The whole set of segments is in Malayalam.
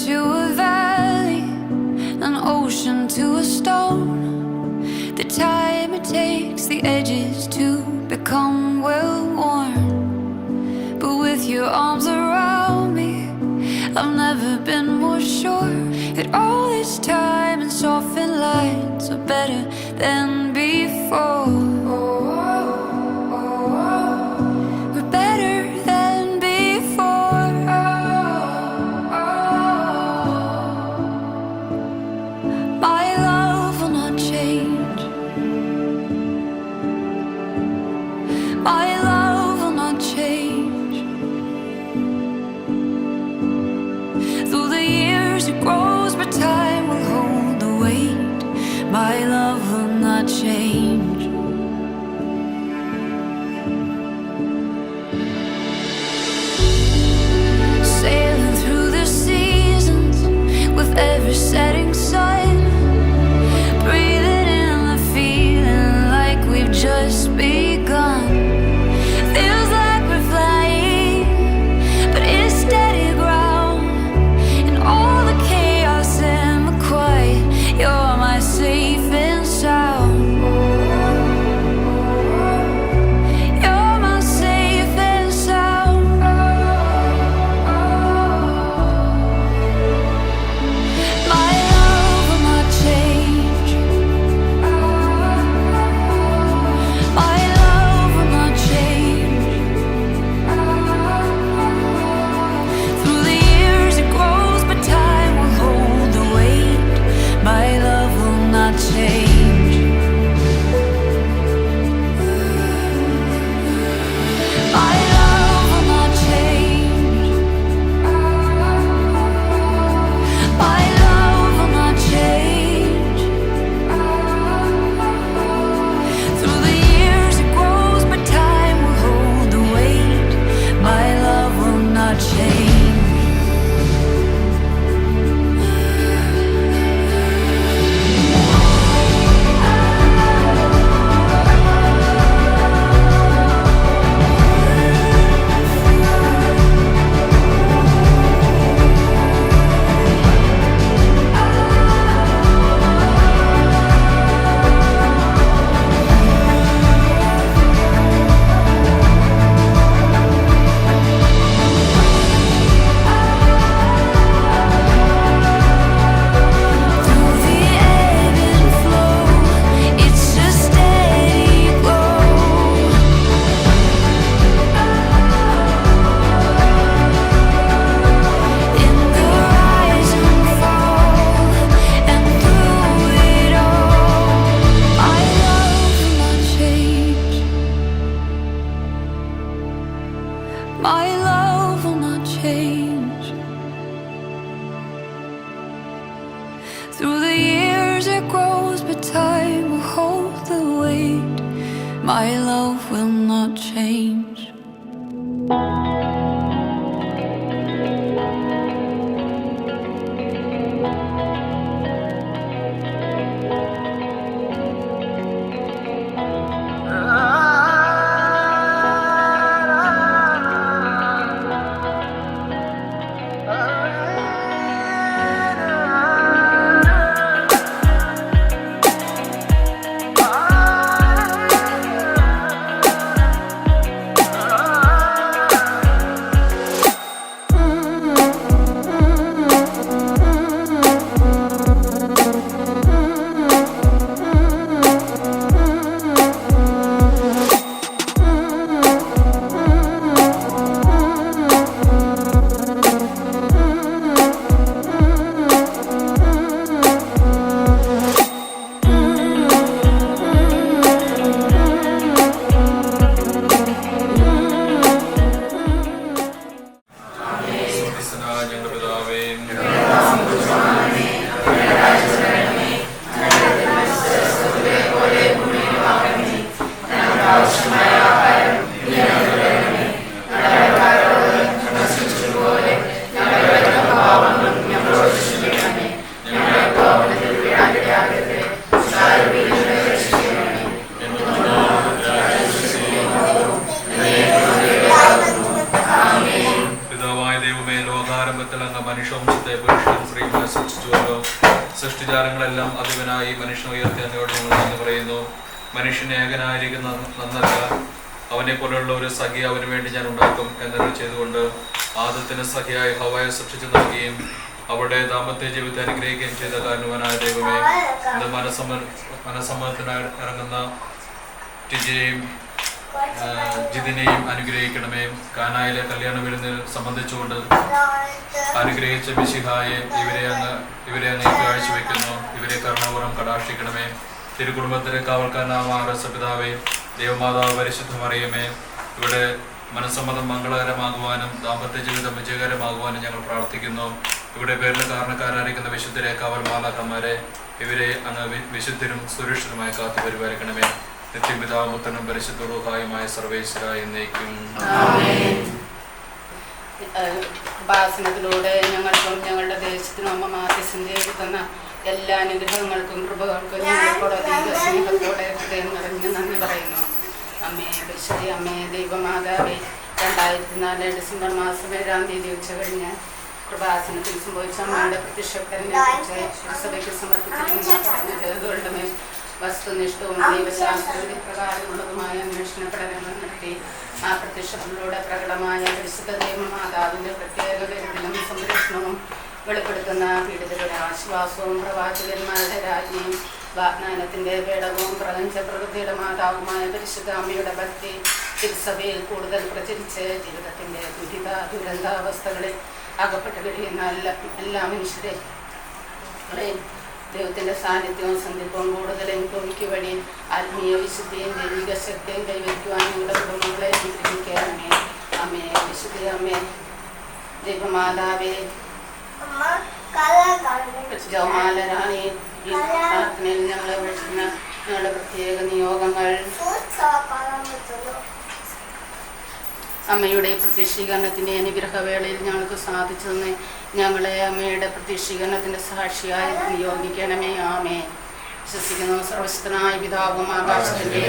to a valley, an ocean to a stone. The time it takes the edges to become well worn. But with your arms around me, I've never been more sure that all this time and softened lines are better than before. We're better than before. My love will not change. My love will not change. Through the years it grows, but time will hold the weight. My love will not change. Sailing through the seasons with every setting sun, breathing in the feeling like we've just begun. Feels like we're flying, but it's steady ground. In all the chaos and the quiet, you're my safe and sound. You're my safe and sound. My love will not change. My love will not change. Through the years it grows, but time will hold the weight. My love will not change. My love will not change. My love will not change. Through the years it grows, but time will hold the weight. My love will not change. Through the ebb and flow, it's a steady glow. In the rise and fall, and through it all, my love will not change. My love will not change. Through the years it grows, but time will hold the weight. My love will not change. സുപ്രീമായി സൃഷ്ടിച്ചുവല്ലോ. സൃഷ്ടിജാലങ്ങളെല്ലാം അധിപനായി മനുഷ്യനെ ഉയർത്തി അങ്ങോട്ട് ഞങ്ങൾ എന്ന് പറയുന്നു. മനുഷ്യൻ ഏകനായിരിക്കുന്ന നന്നല്ല, അവനെ പോലെയുള്ള ഒരു സഖി അവന് വേണ്ടി ഞാൻ ഉണ്ടാക്കും എന്നൊരു ചെയ്തുകൊണ്ട് ആദത്തിന് സഖിയായി ഹവയെ സൃഷ്ടിച്ചു നൽകുകയും അവിടെ ദാമ്പത്യ ജീവിതത്തെ അനുഗ്രഹിക്കുകയും ചെയ്ത കാരണവനായ ദൈവമേ, ഇന്ന് മനസ്സമ്മതത്തിനായി ഇറങ്ങുന്ന ടിജയെയും ജിതിനെയും അനുഗ്രഹിക്കണമേ. കാനായിലെ കല്യാണ വിരുന്നിൽ സംബന്ധിച്ചുകൊണ്ട് അനുഗ്രഹിച്ച മിശിഹായെ ഇവരെ അങ്ങ് കാഴ്ചവെക്കുന്നു. ഇവരെ കരുണാപുരം കടാക്ഷിക്കണമേ. തിരുകുടുംബത്തിലെ കാവൽക്കാരനായ പിതാവേ, ദേവമാതാവ് പരിശുദ്ധ മറിയമേ, ഇവിടെ മനസ്സമ്മതം മംഗളകരമാകുവാനും ദാമ്പത്യ ജീവിതം വിജയകരമാകുവാനും ഞങ്ങൾ പ്രാർത്ഥിക്കുന്നു. ഇവിടെ പേരിൽ കാരണക്കാരായിരിക്കുന്ന വിശുദ്ധരെ കാവൽ മാലാഖമാരെ ഇവരെ അങ്ങ് വിശുദ്ധരും സുരക്ഷിതമായി കാത്തു പരിപാലിക്കണമേ. നിത്യപിതാവും പുത്രനും പരിശുദ്ധ റൂഹായുമായ സർവേശ്വര എന്നേക്കും. ഉപാസനത്തിലൂടെ ഞങ്ങൾക്കും ഞങ്ങളുടെ ദേശത്തിനും അമ്മ മാധ്യസ്ഥന്റെ തന്ന എല്ലാ അനുഗ്രഹങ്ങൾക്കും കൃപകൾക്കും ഞങ്ങളോട് സ്നേഹത്തോടെ ഹൃദയം നിറഞ്ഞ് നന്ദി പറയുന്നു. അമ്മേ വിശുദ്ധി, അമ്മേ ദൈവമാതാവേ, 2004 ഡിസംബർ മാസം 7-ാം തീയതി ഉച്ച കഴിഞ്ഞ് കൃപാസനത്തിൽ സംഭവിച്ച അമ്മയുടെ പ്രത്യക്ഷപ്പെടലിനെ കുറിച്ച് സഭയ്ക്ക് സമർപ്പിച്ചിരിക്കുന്ന മേൽ വസ്തുനിഷ്ഠവും ദൈവശാസ്ത്രവിധി പ്രകാരമുള്ളതുമായ അന്വേഷണ പഠനങ്ങൾ നടത്തി ആ പ്രത്യക്ഷത്തിലൂടെ പ്രകടമായ പരിശുദ്ധ ദൈവമാതാവിൻ്റെ പ്രത്യേക കരുതലും സംരക്ഷണവും വെളിപ്പെടുത്തുന്ന പീഡിതരുടെ ആശ്വാസവും പ്രവാചകന്മാരുടെ രാജ്ഞിയും വാഗ്ദാനത്തിൻ്റെ പേടകവും പ്രപഞ്ച പ്രകൃതിയുടെ മാതാവുമായ പരിശുദ്ധ അമ്മയുടെ ഭക്തി തിരുസഭയിൽ കൂടുതൽ പ്രചരിച്ച് ജീവിതത്തിൻ്റെ ദുരന്താവസ്ഥകളിൽ അകപ്പെട്ട് കഴിയുന്ന എല്ലാ മനുഷ്യരെയും ദൈവത്തിൻ്റെ സാന്നിധ്യവും സന്ധിപ്പവും കൂടുതൽ അനുഭവിക്കുക വഴി ആത്മീയ വിശുദ്ധിയും ദൈവിക ശക്തിയും കൈവരിക്കുവാൻ നിങ്ങളുടെ കുടുംബങ്ങളെ അനുഗ്രഹിക്കുകയാണേ. അമ്മേ വിശുദ്ധി, അമ്മേ ദൈവമാതാവേ, ജവമാലരാണി, ഈ പ്രാർത്ഥനയിൽ ഞങ്ങളെ വിളിക്കുന്ന ഞങ്ങളുടെ പ്രത്യേക നിയോഗങ്ങൾ അമ്മയുടെ പ്രത്യക്ഷീകരണത്തിൻ്റെ അനുഗ്രഹവേളയിൽ ഞങ്ങൾക്ക് സാധിച്ചതെന്ന് ഞങ്ങളെ അമ്മയുടെ പ്രത്യക്ഷീകരണത്തിൻ്റെ സാക്ഷിയായി നിയോഗിക്കണമേ. ആമേ. വിശ്വസിക്കുന്നു സർവശക്തനായ പിതാവും ആകാശത്തിൻ്റെ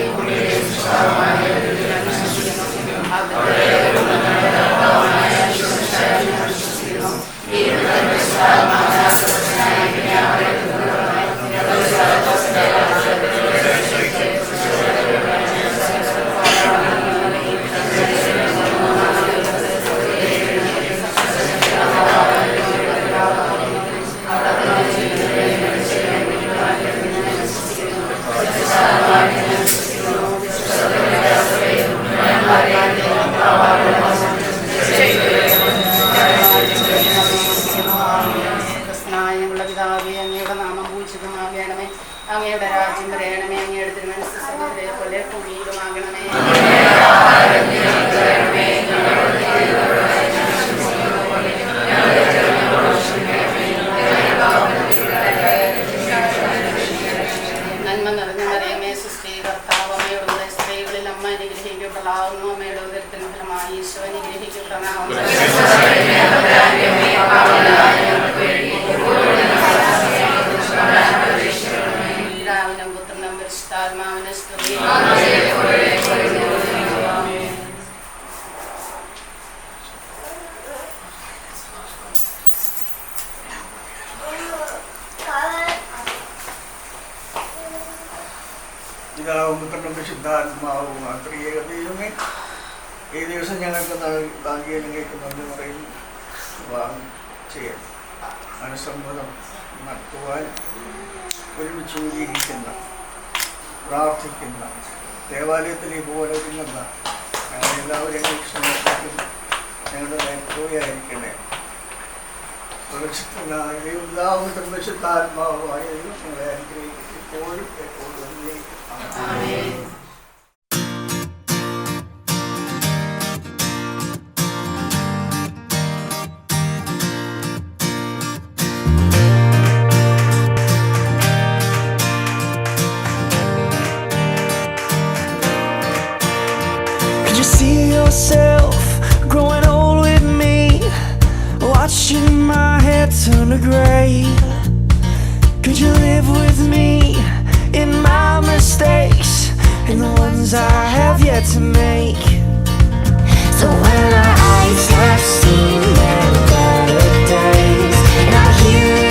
അങ്ങയുടെ രാജ്യം വരയണമേ. അങ്ങയുടെ തിരുമനസ്സ് സ്വർഗ്ഗത്തിലെ പോലെ ഭൂമിയിലുമാകണമേ. നന്മ നിറഞ്ഞ മറിയമേ, സുസ്ഥി കർത്താവ് അമ്മയോടുള്ള സ്ത്രീകളിൽ അമ്മ അനുഗ്രഹിക്കപ്പെടാവുന്നു. അമ്മയുടെ ഉദരത്തിന് ഫലമായി ഈശോ അനുഗ്രഹിക്കപ്പെടാവുന്നു. പിതാവും പുത്രനും വിശുദ്ധാത്മാവും ത്രിയേക ദൈവമേ, ഈ ദിവസം ഞങ്ങൾക്ക് നൽകിയ നിങ്ങൾക്ക് നന്ദി പറയുന്നു. ചെയ്യാൻ മനസ്സമ്മതം നടത്തുവാൻ ഒരുമിച്ച് കൂടിയിരിക്കുന്ന പ്രാർത്ഥിക്കുന്ന ദേവാലയത്തിലേക്ക് പോലെ ഒരുങ്ങുന്ന ഞങ്ങളെല്ലാവരെയും സമർപ്പിക്കുന്നു. ഞങ്ങളുടെ നേതൃത്വമായിരിക്കണേ. സുരക്ഷിതനായ ദൈവം വിശുദ്ധാത്മാവുമായ ദൈവം ഞങ്ങളെ അനുഗ്രഹിക്കും എപ്പോഴും എപ്പോഴും. Could you see yourself growing old with me, watching my hair turn to gray? Could you live with me in my mistakes and the ones I have yet to make? So when our eyes have seen their better days and I hear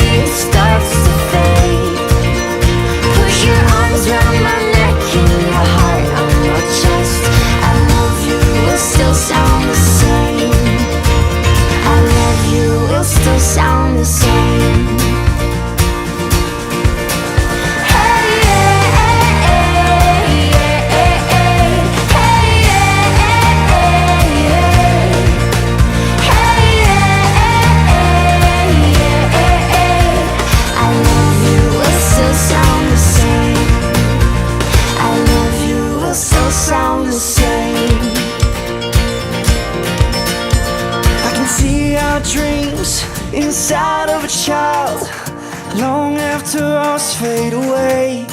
long after us fade away.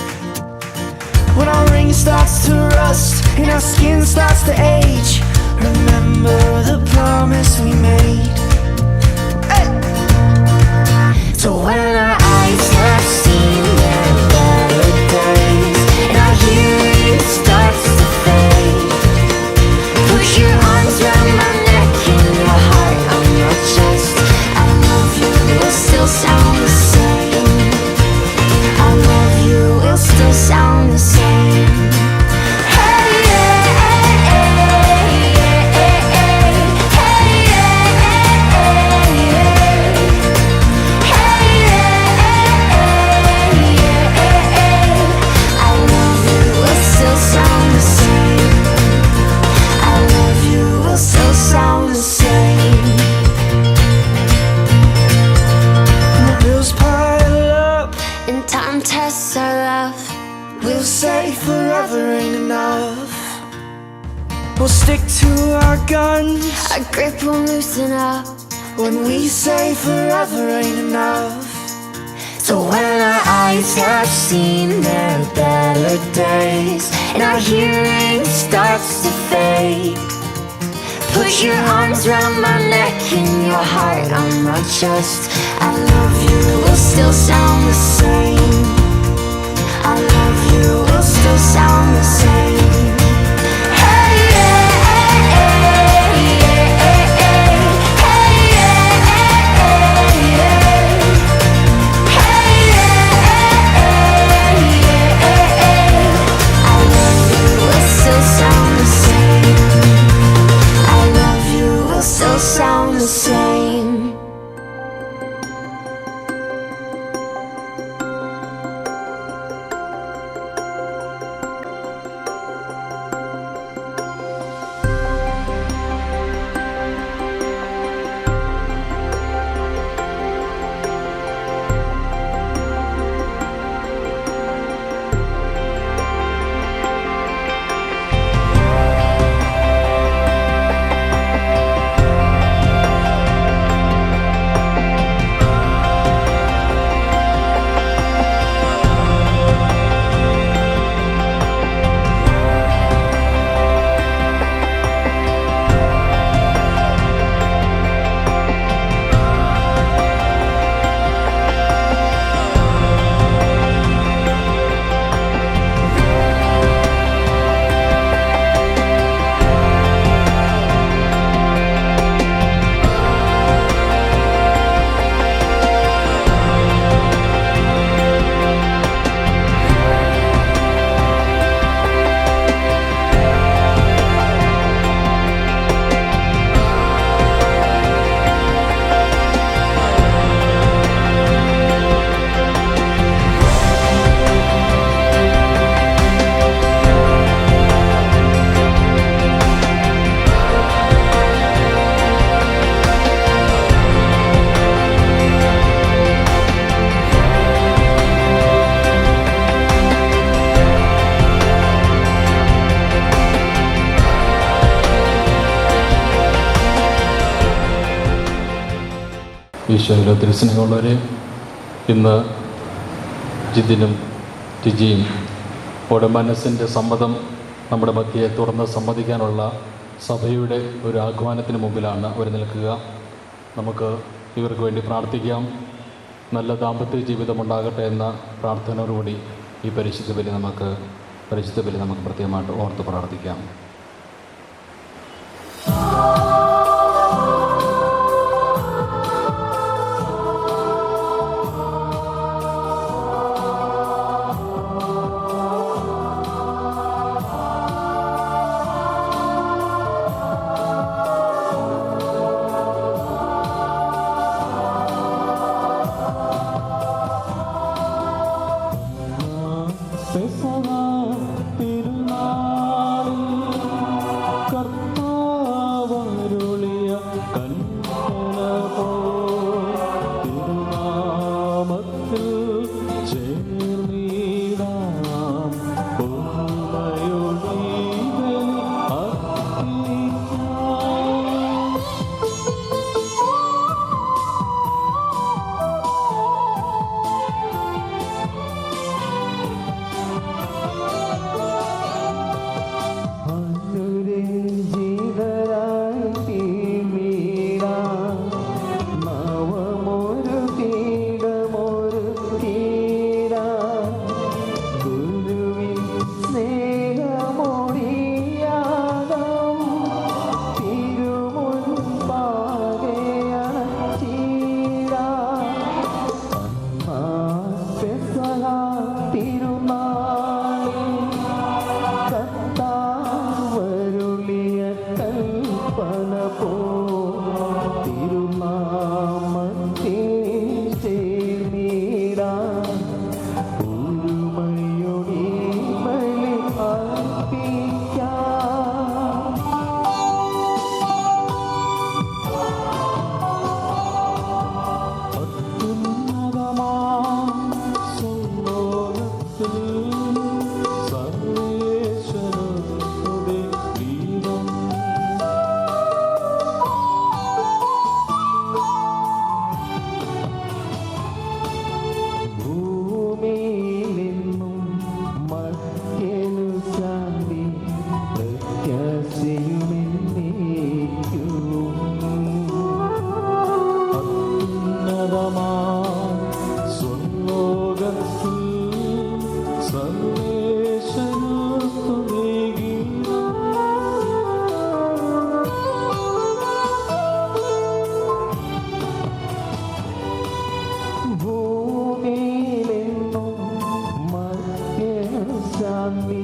When our ring starts to rust and our skin starts to age, remember the promise we made. Hey! So when our eyes have seen their better days and our hearing starts to fade, put your arms around my neck and your heart on your chest. I love you will still sound the same. I love you will still sound the same. Hey, yeah, hey, yeah, hey, hey, yeah, hey, yeah. I love you will still sound the same. I love you will still sound the same. When the bills pile up and time tests our love, we'll say forever ain't enough. We'll stick to our guns, our grip won't loosen up when we say forever ain't enough. So when our eyes have seen their better days and our hearing starts to fade, put your arms around my neck and your heart on my chest. I love you will still sound the same. I love you will still sound the same. Hey, yeah, hey, yeah, hey, I love you will still sound the same. I love you will still sound the same. ഈശോയിൽ ഒത്തിരി സ്നേഹമുള്ളവരെ, ഇന്ന് ജിതിനും ജിജിയും മനസ്സിൻ്റെ സമ്മതം നമ്മുടെ മധ്യയെ തുറന്ന് സമ്മതിക്കാനുള്ള സഭയുടെ ഒരു ആഹ്വാനത്തിന് മുമ്പിലാണ് അവർ നിൽക്കുക. നമുക്ക് ഇവർക്ക് വേണ്ടി പ്രാർത്ഥിക്കാം. നല്ല ദാമ്പത്യ ജീവിതമുണ്ടാകട്ടെ എന്ന പ്രാർത്ഥനയോടുകൂടി ഈ പരിശുദ്ധ ബലി നമുക്ക് പ്രത്യേകമായിട്ട് ഓർത്ത് പ്രാർത്ഥിക്കാം. ലോകത്തിൽ സർവേശ്വരസ്തുതിഗീതം. ഭൂമിയിലെങ്ങും മർത്യശാന്തി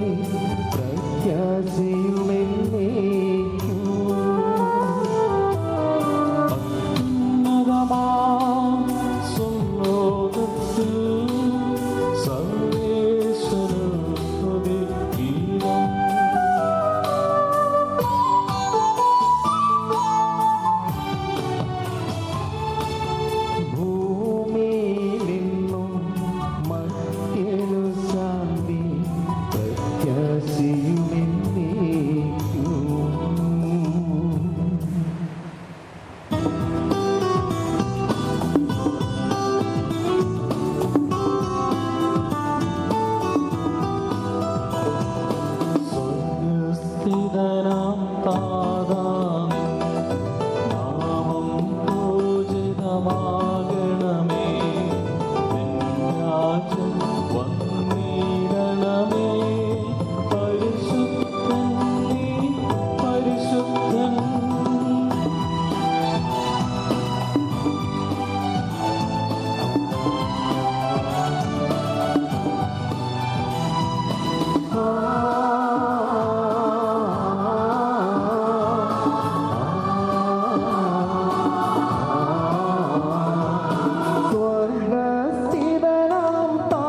പ്രത്യാശയുമെന്നേക്കും. അത്യുന്നതമാം സ്വർലോകത്തിൽ സർവേശ്വരസ്തുതിഗീതം. ഭൂമിയിലെങ്ങും മർത്യനു ശാന്തി പ്രത്യാശയുമെന്നേക്കും. സ്വർഗസ്ഥിതനാം താതാ നാമം പൂജിതമാകണമേ. നിൻ രാജ്യം വന്നിടണമേ. പരിശുദ്ധൻ നീ പരിശുദ്ധൻ. സ്വർഗസ്ഥിതനാം താതാ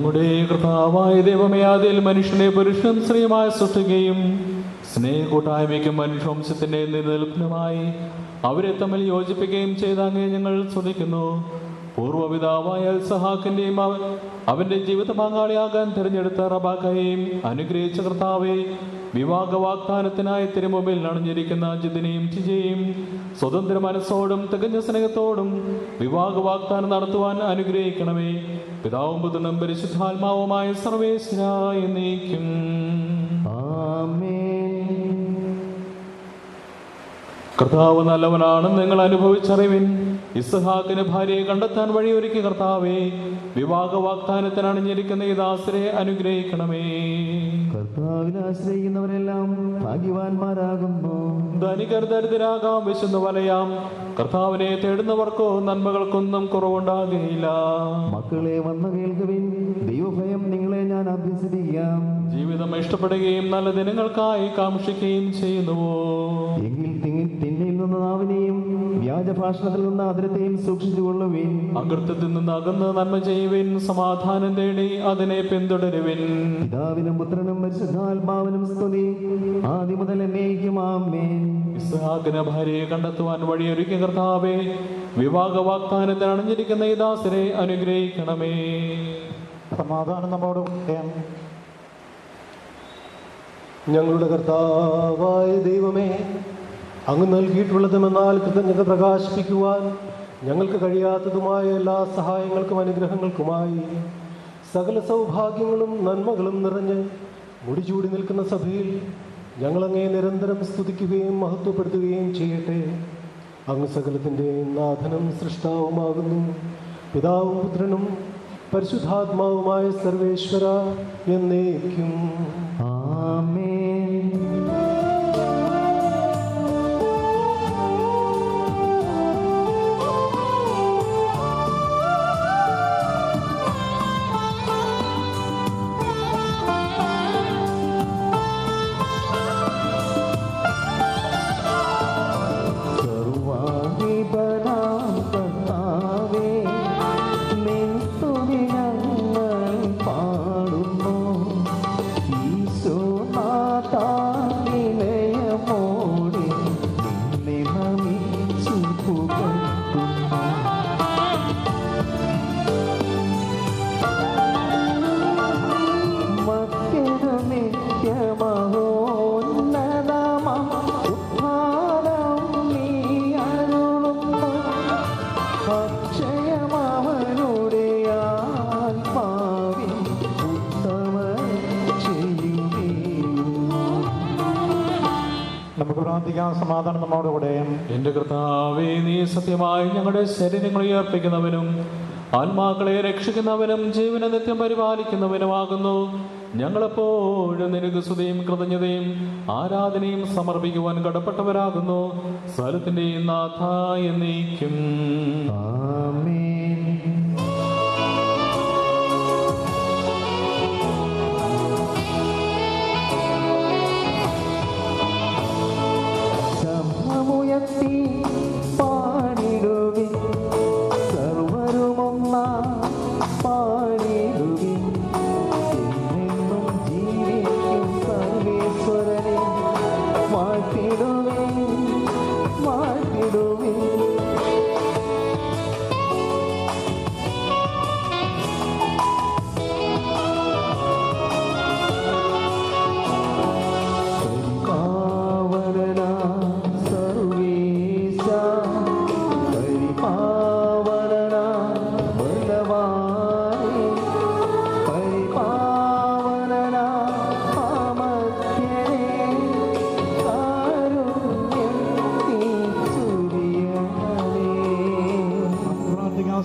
ഞങ്ങളുടെ കർത്താവായ ദൈവമേ, അതിൽ മനുഷ്യനെ പുരുഷനും സ്ത്രീയുമായി സൃഷ്ടിക്കുകയും സ്നേഹകൂട്ടായ്മയ്ക്കും മനുഷ്യവംശത്തിന്റെ നിലനിൽപ്പിനുമായി അവരെ തമ്മിൽ യോജിപ്പിക്കുകയും ചെയ്ത അങ്ങേ ഞങ്ങൾ സ്തുതിക്കുന്നു. പൂർവ്വപിതാവായ ഇസ്ഹാക്കിന്റെയും അവന്റെ ജീവിത പങ്കാളിയാകാൻ തിരഞ്ഞെടുത്ത റബാക്കയെയും അനുഗ്രഹിച്ച കർത്താവെ, വിവാഹ വാഗ്ദാനത്തിനായി തിരുമുമ്പിൽ അണിഞ്ഞിരിക്കുന്ന ജിതിനെയും ടിജയെയും സ്വതന്ത്ര മനസ്സോടും തികഞ്ഞ സ്നേഹത്തോടും വിവാഹ വാഗ്ദാനം നടത്തുവാൻ അനുഗ്രഹിക്കണമേ. പിതാവും പുത്രനും പരിശുദ്ധാത്മാവുമായ സർവേശ്വരായ എന്നേക്കും ആമേൻ. കർത്താവ് നല്ലവനാണെന്ന് നിങ്ങൾ അനുഭവിച്ചറിവിൻ. ഇസ്ഹാക്കിന് ഭാര്യയെ കണ്ടെത്താൻ വഴിയൊരുക്കി കർത്താവേ, വിവാഹ വാഗ്ദാനത്തിന് അണിഞ്ഞിരിക്കുന്ന ഈ ദാസരെ അനുഗ്രഹിക്കണമേ. കർത്താവിനെ ആശ്രയിക്കുന്നവരെല്ലാം ഭാഗ്യവാന്മാരാകുന്നു. ധനികർ ദരിദ്രരാകാം, വിശന്നു വലയാം, കർത്താവിനെ തേടുന്നവർക്കോ നന്മകൾക്കൊന്നും കുറവുണ്ടാകുകയില്ല. മക്കളെ വന്നു കേൾക്കുവിൻ, ദൈവഭയം നിങ്ങളെ ഞാൻ അഭ്യസിപ്പിക്കാം. ജീവിതം ഇഷ്ടപ്പെടുകയും നല്ല ദിനങ്ങൾക്കായി കാക്ഷിക്കുകയും ചെയ്യുന്നുവോ? എങ്കിൽ തിന്മയിൽ നിന്ന് നാവിനെയും വ്യാജഭാഷണത്തിൽ നിന്ന് അതിരത്തെയും സൂക്ഷിച്ചുകൊള്ളുവിൻ. അകൃത്യത്തിൽ നിന്ന് അകന്ന് നന്മ ചെയ്യുവിൻ, സമാധാനം തേടി അതിനെ പിന്തുടരുവിൻ. പിതാവിനും പുത്രനും പരിശുദ്ധാത്മാവിനും സ്തുതി, ആദ്യം മുതൽ എന്നേക്കും ആമേൻ. ഇസ്ഹാക്കിന് ഭാര്യയെ കണ്ടെത്തുവാൻ വഴിയൊരുക്കിയ കർത്താവേ, വിവാഹ വാഗ്ദാനത്തിന് അണിഞ്ഞിരിക്കുന്ന ഈ ദാസരെ അനുഗ്രഹിക്കണമേ. സമാധാനം നമ്മോട്. ഞങ്ങളുടെ കർത്താവായ ദൈവമേ, അങ്ങ് നൽകിയിട്ടുള്ളതുമെന്നാൽ കൃതജ്ഞത പ്രകാശിപ്പിക്കുവാൻ ഞങ്ങൾക്ക് കഴിയാത്തതുമായ എല്ലാ സഹായങ്ങൾക്കും അനുഗ്രഹങ്ങൾക്കുമായി സകല സൗഭാഗ്യങ്ങളും നന്മകളും നിറഞ്ഞ് മുടിചൂടി നിൽക്കുന്ന സഭയിൽ ഞങ്ങളങ്ങേ നിരന്തരം സ്തുതിക്കുകയും മഹത്വപ്പെടുത്തുകയും ചെയ്യട്ടെ. അങ്ങ് സകലത്തിൻ്റെ നാഥനും സൃഷ്ടാവുമാകുന്നു. പിതാവും പുത്രനും പരിശുദ്ധാത്മാവുമായ സർവേശ്വര എന്നേക്കും ആമേൻ. സമാധാനം നമ്മോടുകൂടെ. എന്റെ കർത്താവേ, നീ സത്യമായി ഞങ്ങളുടെ ശരീരങ്ങളെ ഉയർപ്പിക്കുന്നവനും ആത്മാക്കളെ രക്ഷിക്കുന്നവനും ജീവനെ നിത്യം പരിപാലിക്കുന്നവനുമാകുന്നു. ഞങ്ങളെപ്പോഴും നിനക്ക് സ്തുതിയും കൃതജ്ഞതയും ആരാധനയും സമർപ്പിക്കുവാൻ കടപ്പെട്ടവരാകുന്നു. സ്ഥലത്തിന്റെയും നാഥ എന്നേക്കും ആമേൻ. പാടിടുവിൻ, സർവരുമൊന്നാ പാടിടുവിൻ. എന്നെന്നും ജീവിക്കും സർവേശ്വരനെ വാഴ്ത്തിടുവിൻ, വാഴ്ത്തിടുവിൻ.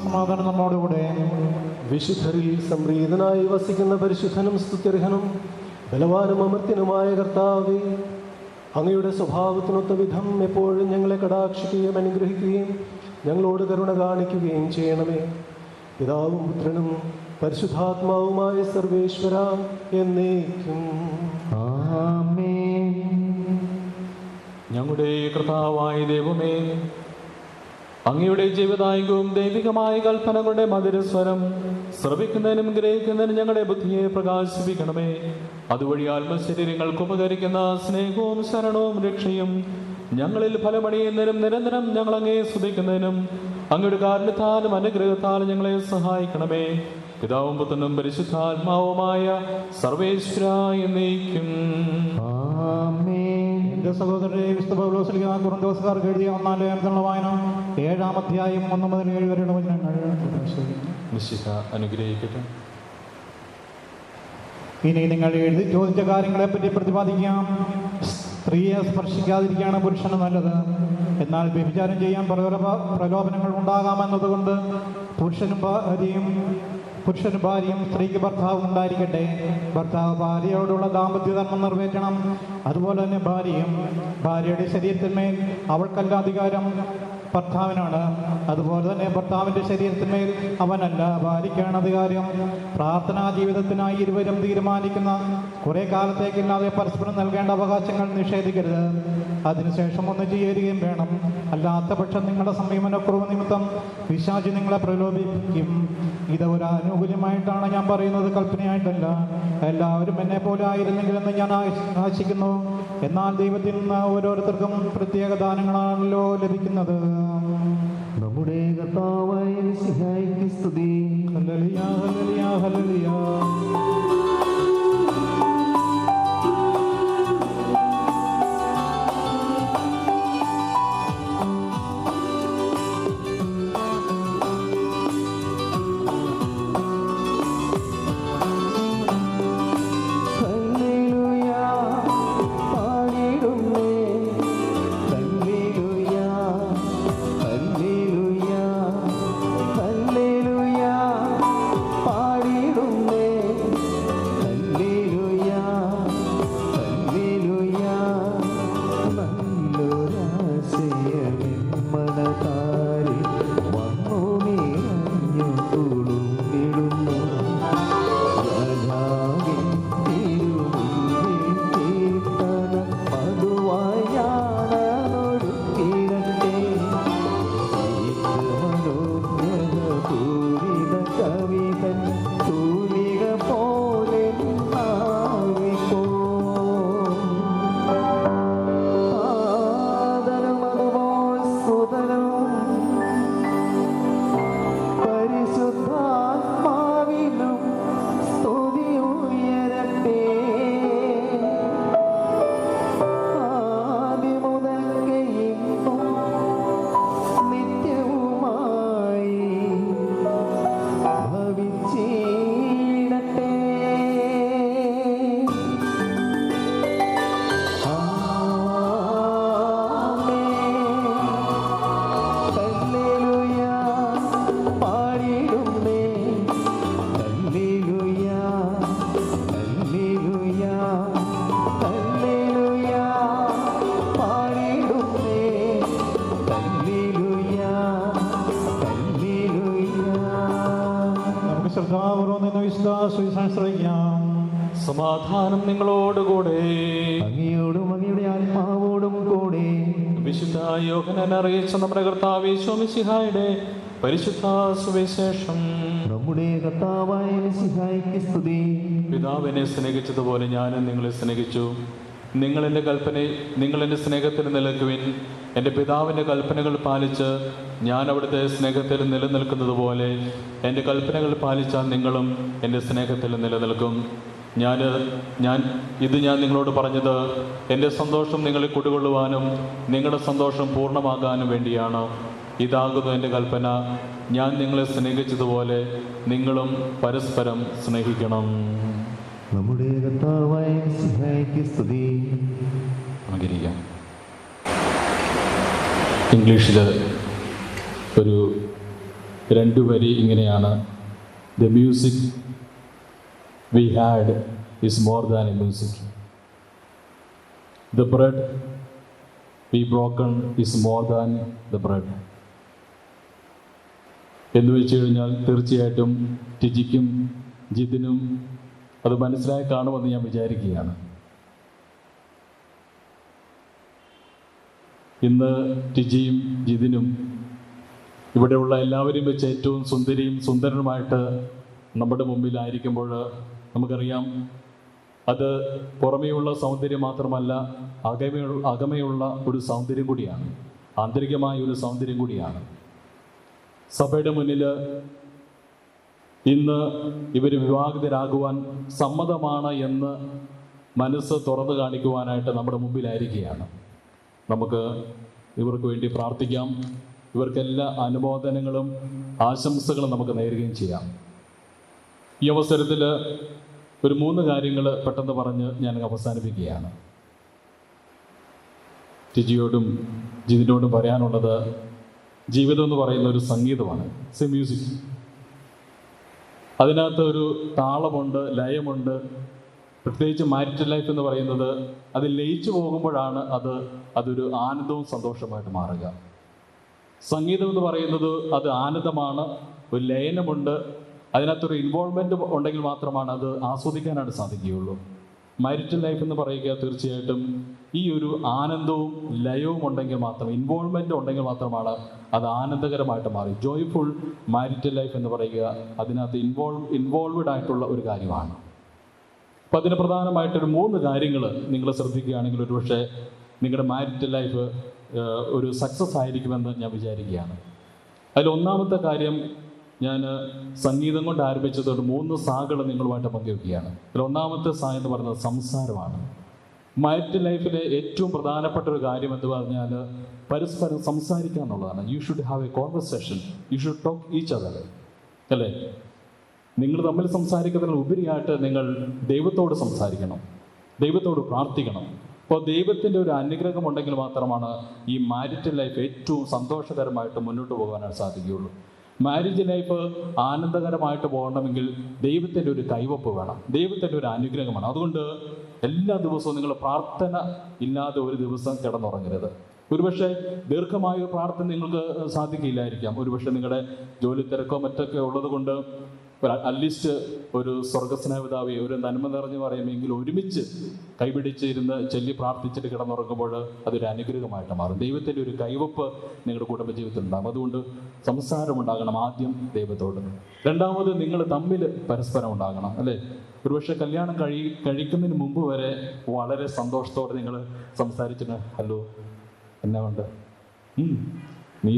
സമാധാനം നമ്മോടുകൂടെ. വിശുദ്ധരിൽ സംപ്രീതനായി വസിക്കുന്ന പരിശുദ്ധനും സ്തുത്യർഹനും ബലവാനും അമർത്യനുമായ കർത്താവേ, അങ്ങയുടെ സ്വഭാവത്തിനൊത്ത വിധം എപ്പോഴും ഞങ്ങളെ കടാക്ഷിക്കുകയും അനുഗ്രഹിക്കുകയും ഞങ്ങളോട് കരുണ കാണിക്കുകയും ചെയ്യണമേ. പിതാവും പുത്രനും പരിശുദ്ധാത്മാവുമായ സർവേശ്വര എന്നേക്കും ആമേൻ. ഞങ്ങളുടെ കർത്താവായ ദൈവമേ, അങ്ങയുടെ ജീവദായകവും ദൈവികമായ കൽപ്പനകളുടെ മധുരസ്വരം ശ്രവിക്കുന്നതിനും ഗ്രഹിക്കുന്നതിനും ഞങ്ങളുടെ ബുദ്ധിയെ പ്രകാശിപ്പിക്കണമേ. അതുവഴി ആത്മശരീരങ്ങൾക്ക് ഉപകരിക്കുന്ന സ്നേഹവും ശരണവും രക്ഷയും ഞങ്ങളിൽ ഫലമണിയുന്നതിനും നിരന്തരം ഞങ്ങൾ അങ്ങേ സ്തുതിക്കുന്നതിനും അങ്ങയുടെ കാരുണ്യത്താലും അനുഗ്രഹത്താലും ഞങ്ങളെ സഹായിക്കണമേ. പിതാവും പുത്രനും പരിശുദ്ധാത്മാവുമായ സർവേശ്വരായ എന്നേക്കും. എന്റെ സഹോദരരെ, വിശുദ്ധ പൗലോസ്ലീഹ കൊരിന്ത്യക്കാർക്ക് എഴുതിയ 4 ലേഖനത്തിലുള്ള വായന 7-ാം അധ്യായം 1 മുതൽ 7 വരെയുള്ള വചനങ്ങൾ അനുഗ്രഹിക്കട്ടെ. ഇനി നിങ്ങൾ എഴുതി ചോദിച്ച കാര്യങ്ങളെപ്പറ്റി പ്രതിപാദിക്കാം. സ്ത്രീയെ സ്പർശിക്കാതിരിക്കുകയാണ് പുരുഷന് നല്ലത്. എന്നാൽ വ്യഭിചാരം ചെയ്യാൻ പ്രലോഭനങ്ങൾ ഉണ്ടാകാമെന്നതുകൊണ്ട് പുരുഷനും ഭാര്യയും സ്ത്രീക്ക് ഭർത്താവും ഉണ്ടായിരിക്കട്ടെ. ഭർത്താവ് ഭാര്യയോടുള്ള ദാമ്പത്യധർമ്മം നിറവേറ്റണം. അതുപോലെ തന്നെ ഭാര്യയുടെ ശരീരത്തിന്മേൽ അവൾക്കല്ല അധികാരം, ഭർത്താവിനാണ്. അതുപോലെ തന്നെ ഭർത്താവിൻ്റെ ശരീരത്തിന്മേൽ അവനല്ല, ഭാര്യയ്ക്കാണ് അധികാരം. പ്രാർത്ഥനാ ജീവിതത്തിനായി ഇരുവരും തീരുമാനിക്കുന്ന കുറേ കാലത്തേക്കില്ലാതെ പരസ്പരം നൽകേണ്ട അവകാശങ്ങൾ നിഷേധിക്കരുത്. അതിനുശേഷം ഒന്ന് ചേരുകയും വേണം. അല്ലാത്ത പക്ഷം നിങ്ങളുടെ സംയമനക്കുറവ് നിമിത്തം പിശാച് നിങ്ങളെ പ്രലോഭിപ്പിക്കും. ഇത് ഒരു ആനുകൂല്യമായിട്ടാണ് ഞാൻ പറയുന്നത്, കൽപ്പനയായിട്ടല്ല. എല്ലാവരും എന്നെ പോലെ ആയിരുന്നെങ്കിലെന്ന് ഞാൻ ആശിക്കുന്നു. എന്നാൽ ദൈവത്തിൽ നിന്ന് ഓരോരുത്തർക്കും പ്രത്യേക ദാനങ്ങളാണല്ലോ ലഭിക്കുന്നത്. നമ്മുടെ കർത്താവായ മിശിഹായ്ക്ക് സ്തുതി. Hallelujah, hallelujah, hallelujah. സമാധാനം നിങ്ങളോടുകൂടെ, അങ്ങയോടും അങ്ങയുടെ ആത്മാവോടും കൂടെ. വിശുദ്ധ യോഹന്നാൻ അറിയിച്ച നമ്മുടെ കർത്താവ് യേശു മിശിഹായുടെ പരിശുദ്ധ സുവിശേഷം. നമ്മുടെ കർത്താവായ മിശിഹായ്ക്ക് സ്തുതി. പിതാവിനെ സ്നേഹിച്ചതുപോലെ ഞാനും നിങ്ങളെ സ്നേഹിച്ചു. നിങ്ങൾ എൻ്റെ സ്നേഹത്തിൽ നിലനിൽക്കുവിൻ. എൻ്റെ പിതാവിൻ്റെ കൽപ്പനകൾ പാലിച്ച് ഞാൻ അവിടുത്തെ സ്നേഹത്തിൽ നിലനിൽക്കുന്നത് പോലെ എൻ്റെ കൽപ്പനകൾ പാലിച്ചാൽ നിങ്ങളും എൻ്റെ സ്നേഹത്തിൽ നിലനിൽക്കും. ഞാൻ നിങ്ങളോട് പറഞ്ഞത് എൻ്റെ സന്തോഷം നിങ്ങളിൽ കുടികൊള്ളുവാനും നിങ്ങളുടെ സന്തോഷം പൂർണ്ണമാകാനും വേണ്ടിയാണ്. ഇതാകുന്നു എൻ്റെ കൽപ്പന, ഞാൻ നിങ്ങളെ സ്നേഹിച്ചതുപോലെ നിങ്ങളും പരസ്പരം സ്നേഹിക്കണം. നമ്മുടെ കർത്താവായ മിശിഹായ്ക്ക് സ്തുതി. ആഗ്രഹിക്കാം. ഇംഗ്ലീഷിൽ ഒരു 2 വരി ഇങ്ങനെയാണ്: the music we had is more than a music. The bread we broken is more than the bread. എന്ന് വെച്ച് കഴിഞ്ഞാൽ തീർച്ചയായിട്ടും ടിജിക്കും ജിതിനും അത് മനസ്സിലായി കാണുമെന്ന് ഞാൻ വിചാരിക്കുകയാണ്. ഇന്ന് ടിജിയും ജിതിനും ഇവിടെയുള്ള എല്ലാവരെയും വെച്ച് ഏറ്റവും സുന്ദരിയും സുന്ദരനുമായിട്ട് നമ്മുടെ മുമ്പിലായിരിക്കുമ്പോൾ നമുക്കറിയാം അത് പുറമേയുള്ള സൗന്ദര്യം മാത്രമല്ല, അകമയുള്ള ഒരു സൗന്ദര്യം കൂടിയാണ്, ആന്തരികമായ ഒരു സൗന്ദര്യം കൂടിയാണ്. സഭയുടെ മുന്നിൽ ഇന്ന് ഇവർ വിവാഹിതരാകുവാൻ സമ്മതമാണ് എന്ന് മനസ്സ് തുറന്നു കാണിക്കുവാനായിട്ട് നമ്മുടെ മുമ്പിലായിരിക്കുകയാണ്. നമുക്ക് ഇവർക്ക് വേണ്ടി പ്രാർത്ഥിക്കാം. ഇവർക്കെല്ലാ അനുമോദനങ്ങളും ആശംസകളും നമുക്ക് നേരുകയും ചെയ്യാം. ഈ അവസരത്തിൽ ഒരു 3 കാര്യങ്ങൾ പെട്ടെന്ന് പറഞ്ഞ് ഞാൻ അവസാനിപ്പിക്കുകയാണ്. ടിജിയോടും ജിതിനോടും പറയാനുള്ളത്, ജീവിതം എന്ന് പറയുന്ന ഒരു സംഗീതമാണ്, ഇറ്റ്സ് എ മ്യൂസിക്. അതിനകത്ത് ഒരു താളമുണ്ട്, ലയമുണ്ട്. പ്രത്യേകിച്ച് മാരിറ്റൽ ലൈഫ് എന്ന് പറയുന്നത് അത് ലയിച്ചു പോകുമ്പോഴാണ് അതൊരു ആനന്ദവും സന്തോഷമായിട്ട് മാറുക. സംഗീതം എന്ന് പറയുന്നത് അത് ആനന്ദമാണ്, ഒരു ലയനമുണ്ട്, അതിനകത്തൊരു ഇൻവോൾവ്മെൻ്റ് ഉണ്ടെങ്കിൽ മാത്രമാണ് അത് ആസ്വദിക്കാനായിട്ട് സാധിക്കുകയുള്ളൂ. മാരിറ്റൽ ലൈഫ് എന്ന് പറയുക തീർച്ചയായിട്ടും ഈ ഒരു ആനന്ദവും ലയവും ഉണ്ടെങ്കിൽ മാത്രം, ഇൻവോൾവ്മെൻ്റ് ഉണ്ടെങ്കിൽ മാത്രമാണ് അത് ആനന്ദകരമായിട്ട് മാറി. ജോയ്ഫുൾ മാരിറ്റൽ ലൈഫ് എന്ന് പറയുക അതിനകത്ത് ഇൻവോൾവ്ഡ് ആയിട്ടുള്ള ഒരു കാര്യമാണ്. അപ്പോൾ അതിന് പ്രധാനമായിട്ടൊരു 3 കാര്യങ്ങൾ നിങ്ങൾ ശ്രദ്ധിക്കുകയാണെങ്കിൽ ഒരുപക്ഷെ നിങ്ങളുടെ മാരിറ്റൽ ലൈഫ് ഒരു സക്സസ് ആയിരിക്കുമെന്ന് ഞാൻ വിചാരിക്കുകയാണ്. അതിൽ ഒന്നാമത്തെ കാര്യം, ഞാൻ സംഗീതം കൊണ്ട് ആരംഭിച്ചതോട് 3 സാകൾ നിങ്ങളുമായിട്ട് പങ്കുവയ്ക്കുകയാണ്. അതിൽ ഒന്നാമത്തെ സാ എന്ന് പറയുന്നത് സംസാരമാണ്. മാരിറ്റൽ ലൈഫിലെ ഏറ്റവും പ്രധാനപ്പെട്ട ഒരു കാര്യം എന്ന് പറഞ്ഞാൽ പരസ്പരം സംസാരിക്കുക എന്നുള്ളതാണ്. You should have A conversation, you should talk each other, അല്ലേ? നിങ്ങൾ തമ്മിൽ സംസാരിക്കുന്നതിന് ഉപരിയായിട്ട് നിങ്ങൾ ദൈവത്തോട് സംസാരിക്കണം, ദൈവത്തോട് പ്രാർത്ഥിക്കണം. അപ്പോൾ ദൈവത്തിൻ്റെ ഒരു അനുഗ്രഹം ഉണ്ടെങ്കിൽ മാത്രമാണ് ഈ മാരിറ്റൽ ലൈഫ് ഏറ്റവും സന്തോഷകരമായിട്ട് മുന്നോട്ട് പോകാനായിട്ട് സാധിക്കുകയുള്ളൂ. മാരേജ് ലൈഫ് ആനന്ദകരമായിട്ട് പോകണമെങ്കിൽ ദൈവത്തിൻ്റെ ഒരു കൈവപ്പ് വേണം, ദൈവത്തിൻ്റെ ഒരു അനുഗ്രഹം വേണം. അതുകൊണ്ട് എല്ലാ ദിവസവും നിങ്ങൾ പ്രാർത്ഥന ഇല്ലാതെ ഒരു ദിവസം കിടന്നുറങ്ങരുത്. ഒരുപക്ഷെ ദീർഘമായ പ്രാർത്ഥന നിങ്ങൾക്ക് സാധിക്കില്ലായിരിക്കാം. ഒരുപക്ഷെ നിങ്ങളുടെ ജോലി തിരക്കോ മറ്റൊക്കെ ഉള്ളത് കൊണ്ട് അറ്റ്ലീസ്റ്റ് ഒരു സ്വർഗസ്നേഹിതാവി, ഒരു നന്മ നിറഞ്ഞു പറയുമെങ്കിൽ ഒരുമിച്ച് കൈപിടിച്ചിരുന്ന് ചൊല്ലി പ്രാർത്ഥിച്ചിട്ട് കിടന്നുറങ്ങുമ്പോൾ അതൊരു അനുഗ്രഹമായിട്ട് മാറും. ദൈവത്തിൻ്റെ ഒരു കൈവപ്പ് നിങ്ങളുടെ കുടുംബജീവിതത്തിൽ ഉണ്ടാകും. അതുകൊണ്ട് സംസാരമുണ്ടാകണം ആദ്യം ദൈവത്തോട്. രണ്ടാമത് നിങ്ങൾ തമ്മിൽ പരസ്പരം ഉണ്ടാകണം, അല്ലേ? ഒരുപക്ഷെ കല്യാണം കഴിക്കുന്നതിന് മുമ്പ് വരെ വളരെ സന്തോഷത്തോടെ നിങ്ങൾ സംസാരിച്ചിട്ട്, ഹലോ എന്നാ ഉണ്ട്, നീ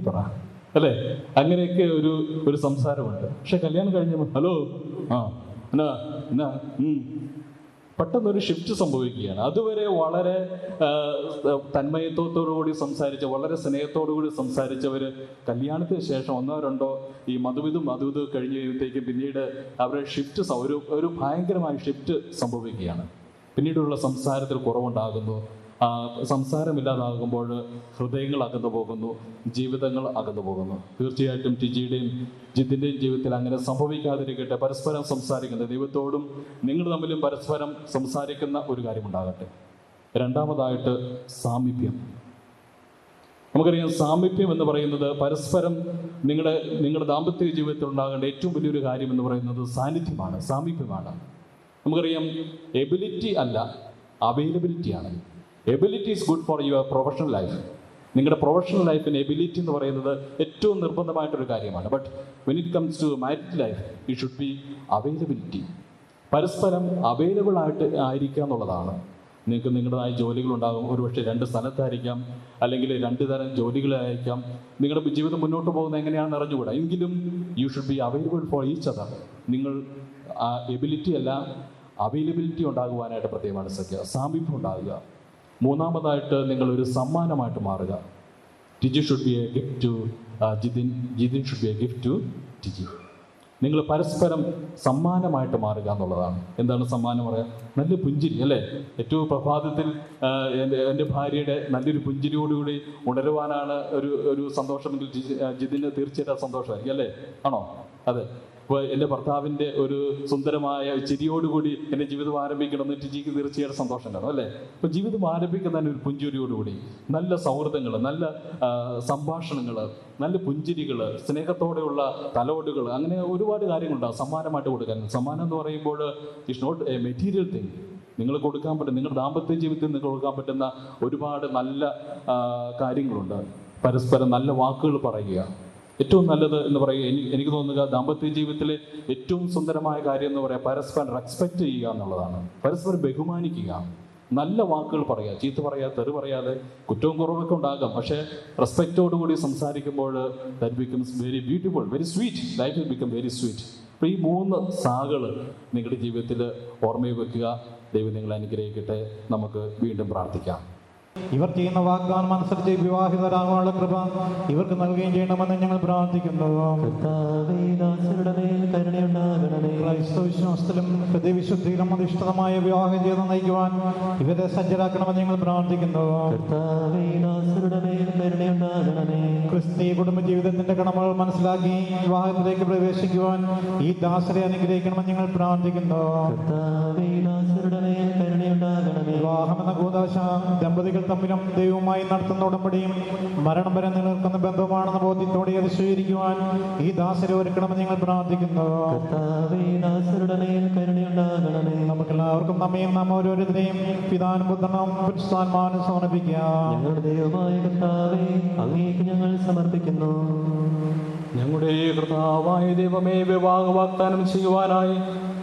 പറ, അല്ലേ? അങ്ങനെയൊക്കെ ഒരു സംസാരമുണ്ട്. പക്ഷെ കല്യാണം കഴിഞ്ഞപ്പോൾ ഹലോ എന്നാ പെട്ടെന്നൊരു ഷിഫ്റ്റ് സംഭവിക്കുകയാണ്. അതുവരെ വളരെ തന്മയത്വത്തോടുകൂടി സംസാരിച്ച, വളരെ സ്നേഹത്തോടുകൂടി സംസാരിച്ചവർ കല്യാണത്തിന് ശേഷം 1 or 2 ഈ മധുവിധം കഴിഞ്ഞ് കഴിയുമ്പോഴത്തേക്കും പിന്നീട് അവരുടെ ഷിഫ്റ്റ് ഒരു ഭയങ്കരമായ ഷിഫ്റ്റ് സംഭവിക്കുകയാണ്. പിന്നീടുള്ള സംസാരത്തിൽ കുറവുണ്ടാകുന്നു. സംസാരമില്ലാതാകുമ്പോൾ ഹൃദയങ്ങൾ അകന്നു പോകുന്നു, ജീവിതങ്ങൾ അകന്നു പോകുന്നു. തീർച്ചയായിട്ടും ടിജിയുടെയും ജിതിൻ്റെയും ജീവിതത്തിൽ അങ്ങനെ സംഭവിക്കാതിരിക്കട്ടെ. പരസ്പരം സംസാരിക്കുന്നത്, ദൈവത്തോടും നിങ്ങൾ തമ്മിലും പരസ്പരം സംസാരിക്കുന്ന ഒരു കാര്യമുണ്ടാകട്ടെ. രണ്ടാമതായിട്ട് സാമീപ്യം. നമുക്കറിയാം, സാമീപ്യം എന്ന് പറയുന്നത് പരസ്പരം നിങ്ങളുടെ ദാമ്പത്യ ജീവിതത്തിൽ ഉണ്ടാകേണ്ട ഏറ്റവും വലിയൊരു കാര്യം എന്ന് പറയുന്നത് സാന്നിധ്യമാണ്, സാമീപ്യമാണ്. നമുക്കറിയാം, എബിലിറ്റി അല്ല, അവൈലബിലിറ്റിയാണ്. Ability is good for your professional life. നിങ്ങളുടെ പ്രൊഫഷണൽ ലൈഫിന് എബിലിറ്റി എന്ന് പറയുന്നത് ഏറ്റവും നിർബന്ധമായിട്ടൊരു കാര്യമാണ്. But when it comes to marital life it should be availability. പരസ്പരം അവൈലബിൾ ആയിരിക്കുക എന്നുള്ളതാണ്. നിങ്ങൾക്ക് നിങ്ങളുടേതായ ജോലികളുണ്ടാകും. ഒരുപക്ഷെ 2 സ്ഥലത്തായിരിക്കാം, അല്ലെങ്കിൽ 2 തരം ജോലികളായിരിക്കാം. നിങ്ങളുടെ ജീവിതം മുന്നോട്ട് പോകുന്നത് എങ്ങനെയാണെന്ന് അറിഞ്ഞുകൂടാ. എങ്കിലും you should be available for each other. നിങ്ങൾ എബിലിറ്റി അല്ല, അവൈലബിലിറ്റി ഉണ്ടാകുവാനായിട്ട് പ്രത്യേകം മനസ്സിലാക്കുക, സാമീപ്യം ഉണ്ടാകുക. മൂന്നാമതായിട്ട് നിങ്ങളൊരു സമ്മാനമായിട്ട് മാറുക. TG should be a gift to Jithin, Jithin should be a gift to TG. നിങ്ങൾ പരസ്പരം സമ്മാനമായിട്ട് മാറുക എന്നുള്ളതാണ്. എന്താണ് സമ്മാനം പറയുക? നല്ല പുഞ്ചിരി, അല്ലേ? ഏറ്റവും പ്രഭാതത്തിൽ എൻ്റെ ഭാര്യയുടെ നല്ലൊരു പുഞ്ചിരിയോടുകൂടി ഉണരുവാനാണ് ഒരു സന്തോഷമെങ്കിൽ ജിതിന് തീർച്ചയായിട്ടും സന്തോഷമായിരിക്കും, അല്ലേ? ആണോ? അതെ. അപ്പോൾ എൻ്റെ ഭർത്താവിൻ്റെ ഒരു സുന്ദരമായ ചിരിയോടുകൂടി എൻ്റെ ജീവിതം ആരംഭിക്കണമെന്ന് ടിജിക്ക് തീർച്ചയായിട്ടും സന്തോഷം കാണും, അല്ലേ? അപ്പോൾ ജീവിതം ആരംഭിക്കുന്നതിന് ഒരു പുഞ്ചിരിയോടുകൂടി, നല്ല സൗഹൃദങ്ങൾ, നല്ല സംഭാഷണങ്ങൾ, നല്ല പുഞ്ചിരികൾ, സ്നേഹത്തോടെയുള്ള തലോടുകൾ, അങ്ങനെ ഒരുപാട് കാര്യങ്ങളുണ്ടാകും സമ്മാനമായിട്ട് കൊടുക്കാൻ. സമ്മാനം എന്ന് പറയുമ്പോൾ it's not a material thing. നിങ്ങൾ കൊടുക്കാൻ പറ്റുന്ന, നിങ്ങളുടെ ദാമ്പത്യ ജീവിതത്തിൽ നിങ്ങൾ കൊടുക്കാൻ പറ്റുന്ന ഒരുപാട് നല്ല കാര്യങ്ങളുണ്ട്. പരസ്പരം നല്ല വാക്കുകൾ പറയുക. ഏറ്റവും നല്ലത് എന്ന് പറയുക, എനിക്ക് തോന്നുക ദാമ്പത്യ ജീവിതത്തിലെ ഏറ്റവും സുന്ദരമായ കാര്യം എന്ന് പറയുക പരസ്പരം റെസ്പെക്റ്റ് ചെയ്യുക എന്നുള്ളതാണ്. പരസ്പരം ബഹുമാനിക്കുക, നല്ല വാക്കുകൾ പറയുക, ചീത്ത പറയാതെ, തെറി പറയാതെ. കുറ്റവും കുറവൊക്കെ ഉണ്ടാകാം, പക്ഷേ റെസ്പെക്റ്റോടുകൂടി സംസാരിക്കുമ്പോൾ that becomes very beautiful, very sweet. Life will become very sweet. അപ്പോൾ ഈ 3 സാകൾ നിങ്ങളുടെ ജീവിതത്തിൽ ഓർമ്മയിൽ വെക്കുക. ദൈവം നിങ്ങളെ അനുഗ്രഹിക്കട്ടെ. നമുക്ക് വീണ്ടും പ്രാർത്ഥിക്കാം. ഇവർ ചെയ്യുന്ന വാഗ്ദാനം അനുസരിച്ച് വിവാഹിതരാകാനുള്ള കൃപ ഇവർക്ക് നൽകുകയും ചെയ്യണമെന്ന് ഞങ്ങൾ പ്രാർത്ഥിക്കുന്നു. ക്രൈസ്തവ വിശ്വാസത്തിലും ഹൃദയവിശുദ്ധിയിലും അധിഷ്ഠിതമായ വിവാഹ ജീവിതം നയിക്കുവാൻ ഇവരെ സജ്ജരാക്കണമെന്ന് ഞങ്ങൾ പ്രാർത്ഥിക്കുന്നു. ക്രിസ്തീയ കുടുംബ ജീവിതത്തിന്റെ കടമകൾ മനസ്സിലാക്കി വിവാഹത്തിലേക്ക് പ്രവേശിക്കുവാൻ ഈ ദാസരെ അനുഗ്രഹിക്കണമെന്ന് ഞങ്ങൾ പ്രാർത്ഥിക്കുന്നു. വിവാഹമെന്ന കൂദാശ ദമ്പതികൾ തമ്മിലും ദൈവവുമായി നടത്തുന്ന ഉടമ്പടിയും മരണം വരെ നിലനിൽക്കുന്ന ബന്ധവുമാണെന്ന ബോധ്യത്തോടെ അത് സ്വീകരിക്കുവാൻ ഈ ദാസരെ ഒരുക്കണമെന്ന് ഞങ്ങൾ പ്രാർത്ഥിക്കുന്നു. നമുക്കെല്ലാവർക്കും നമ്മയും നാം ഓരോരുത്തരെയും പിതാനും പുത്രനും പരിശുദ്ധാത്മാവിനും സമർപ്പിക്കാം. ഞങ്ങൾ സമർപ്പിക്കുന്നു. ഞങ്ങളുടെ കർത്താവായ ദൈവമേ, വിവാഹ വാഗ്ദാനം ചെയ്യുവാനായി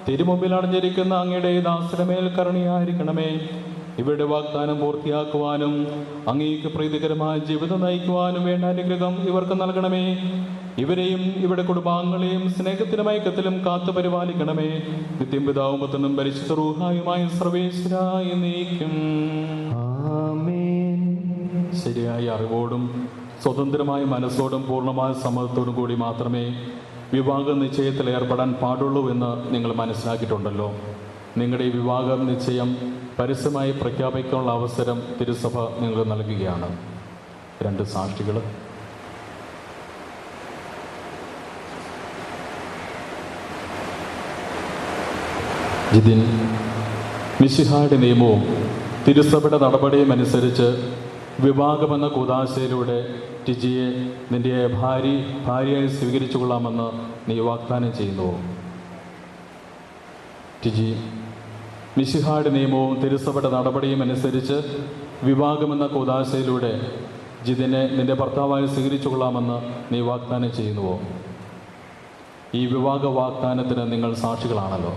തിരുമുമ്പിൽ അടഞ്ഞിരിക്കുന്ന അങ്ങയുടെ ദാസരുടെ മേൽ കരുണയായിരിക്കണമേ. ഇവരുടെ വാഗ്ദാനം പൂർത്തിയാക്കുവാനും അങ്ങേക്ക് പ്രീതികരമായ ജീവിതം നയിക്കുവാനും വേണ്ട അനുഗ്രഹം ഇവർക്ക് നൽകണമേ. ഇവരെയും ഇവരുടെ കുടുംബാംഗങ്ങളെയും സ്നേഹത്തിലും ഐക്യത്തിലും കാത്തു പരിപാലിക്കണമേ. നിത്യം പിതാവും പുത്രനും പരിശുദ്ധ റൂഹായുമായ സർവേശ്വരായ നീക്കും. ശരിയായ അറിവോടും സ്വതന്ത്രമായ മനസ്സോടും പൂർണ്ണമായ സമ്മതത്തോടും കൂടി മാത്രമേ വിവാഹ നിശ്ചയത്തിൽ ഏർപ്പെടാൻ പാടുള്ളൂ എന്ന് നിങ്ങൾ മനസ്സിലാക്കിയിട്ടുണ്ടല്ലോ. നിങ്ങളുടെ ഈ വിവാഹ നിശ്ചയം പരസ്യമായി പ്രഖ്യാപിക്കാനുള്ള അവസരം തിരുസഭ നിങ്ങൾക്ക് നൽകുകയാണ്. 2 സാക്ഷികൾ. ജിതിൻ, മിശിഹായുടെ നിയമവും തിരുസഭയുടെ നടപടിയും അനുസരിച്ച് വിവാഹമെന്ന കൂദാശയിലൂടെ ടിജിയെ നിന്റെ ഭാര്യയായി സ്വീകരിച്ചു കൊള്ളാമെന്ന് നീ വാഗ്ദാനം ചെയ്യുന്നു. ടിജി, മിശിഹായുടെ നിയമവും തിരുസഭയുടെ നടപടിയും അനുസരിച്ച് വിവാഹമെന്ന കൂദാശയിലൂടെ ജിതിനെ നിന്റെ ഭർത്താവായി സ്വീകരിച്ചു കൊള്ളാമെന്ന് നീ വാഗ്ദാനം ചെയ്യുന്നുവോ? ഈ വിവാഹ വാഗ്ദാനത്തിന് നിങ്ങൾ സാക്ഷികളാണല്ലോ.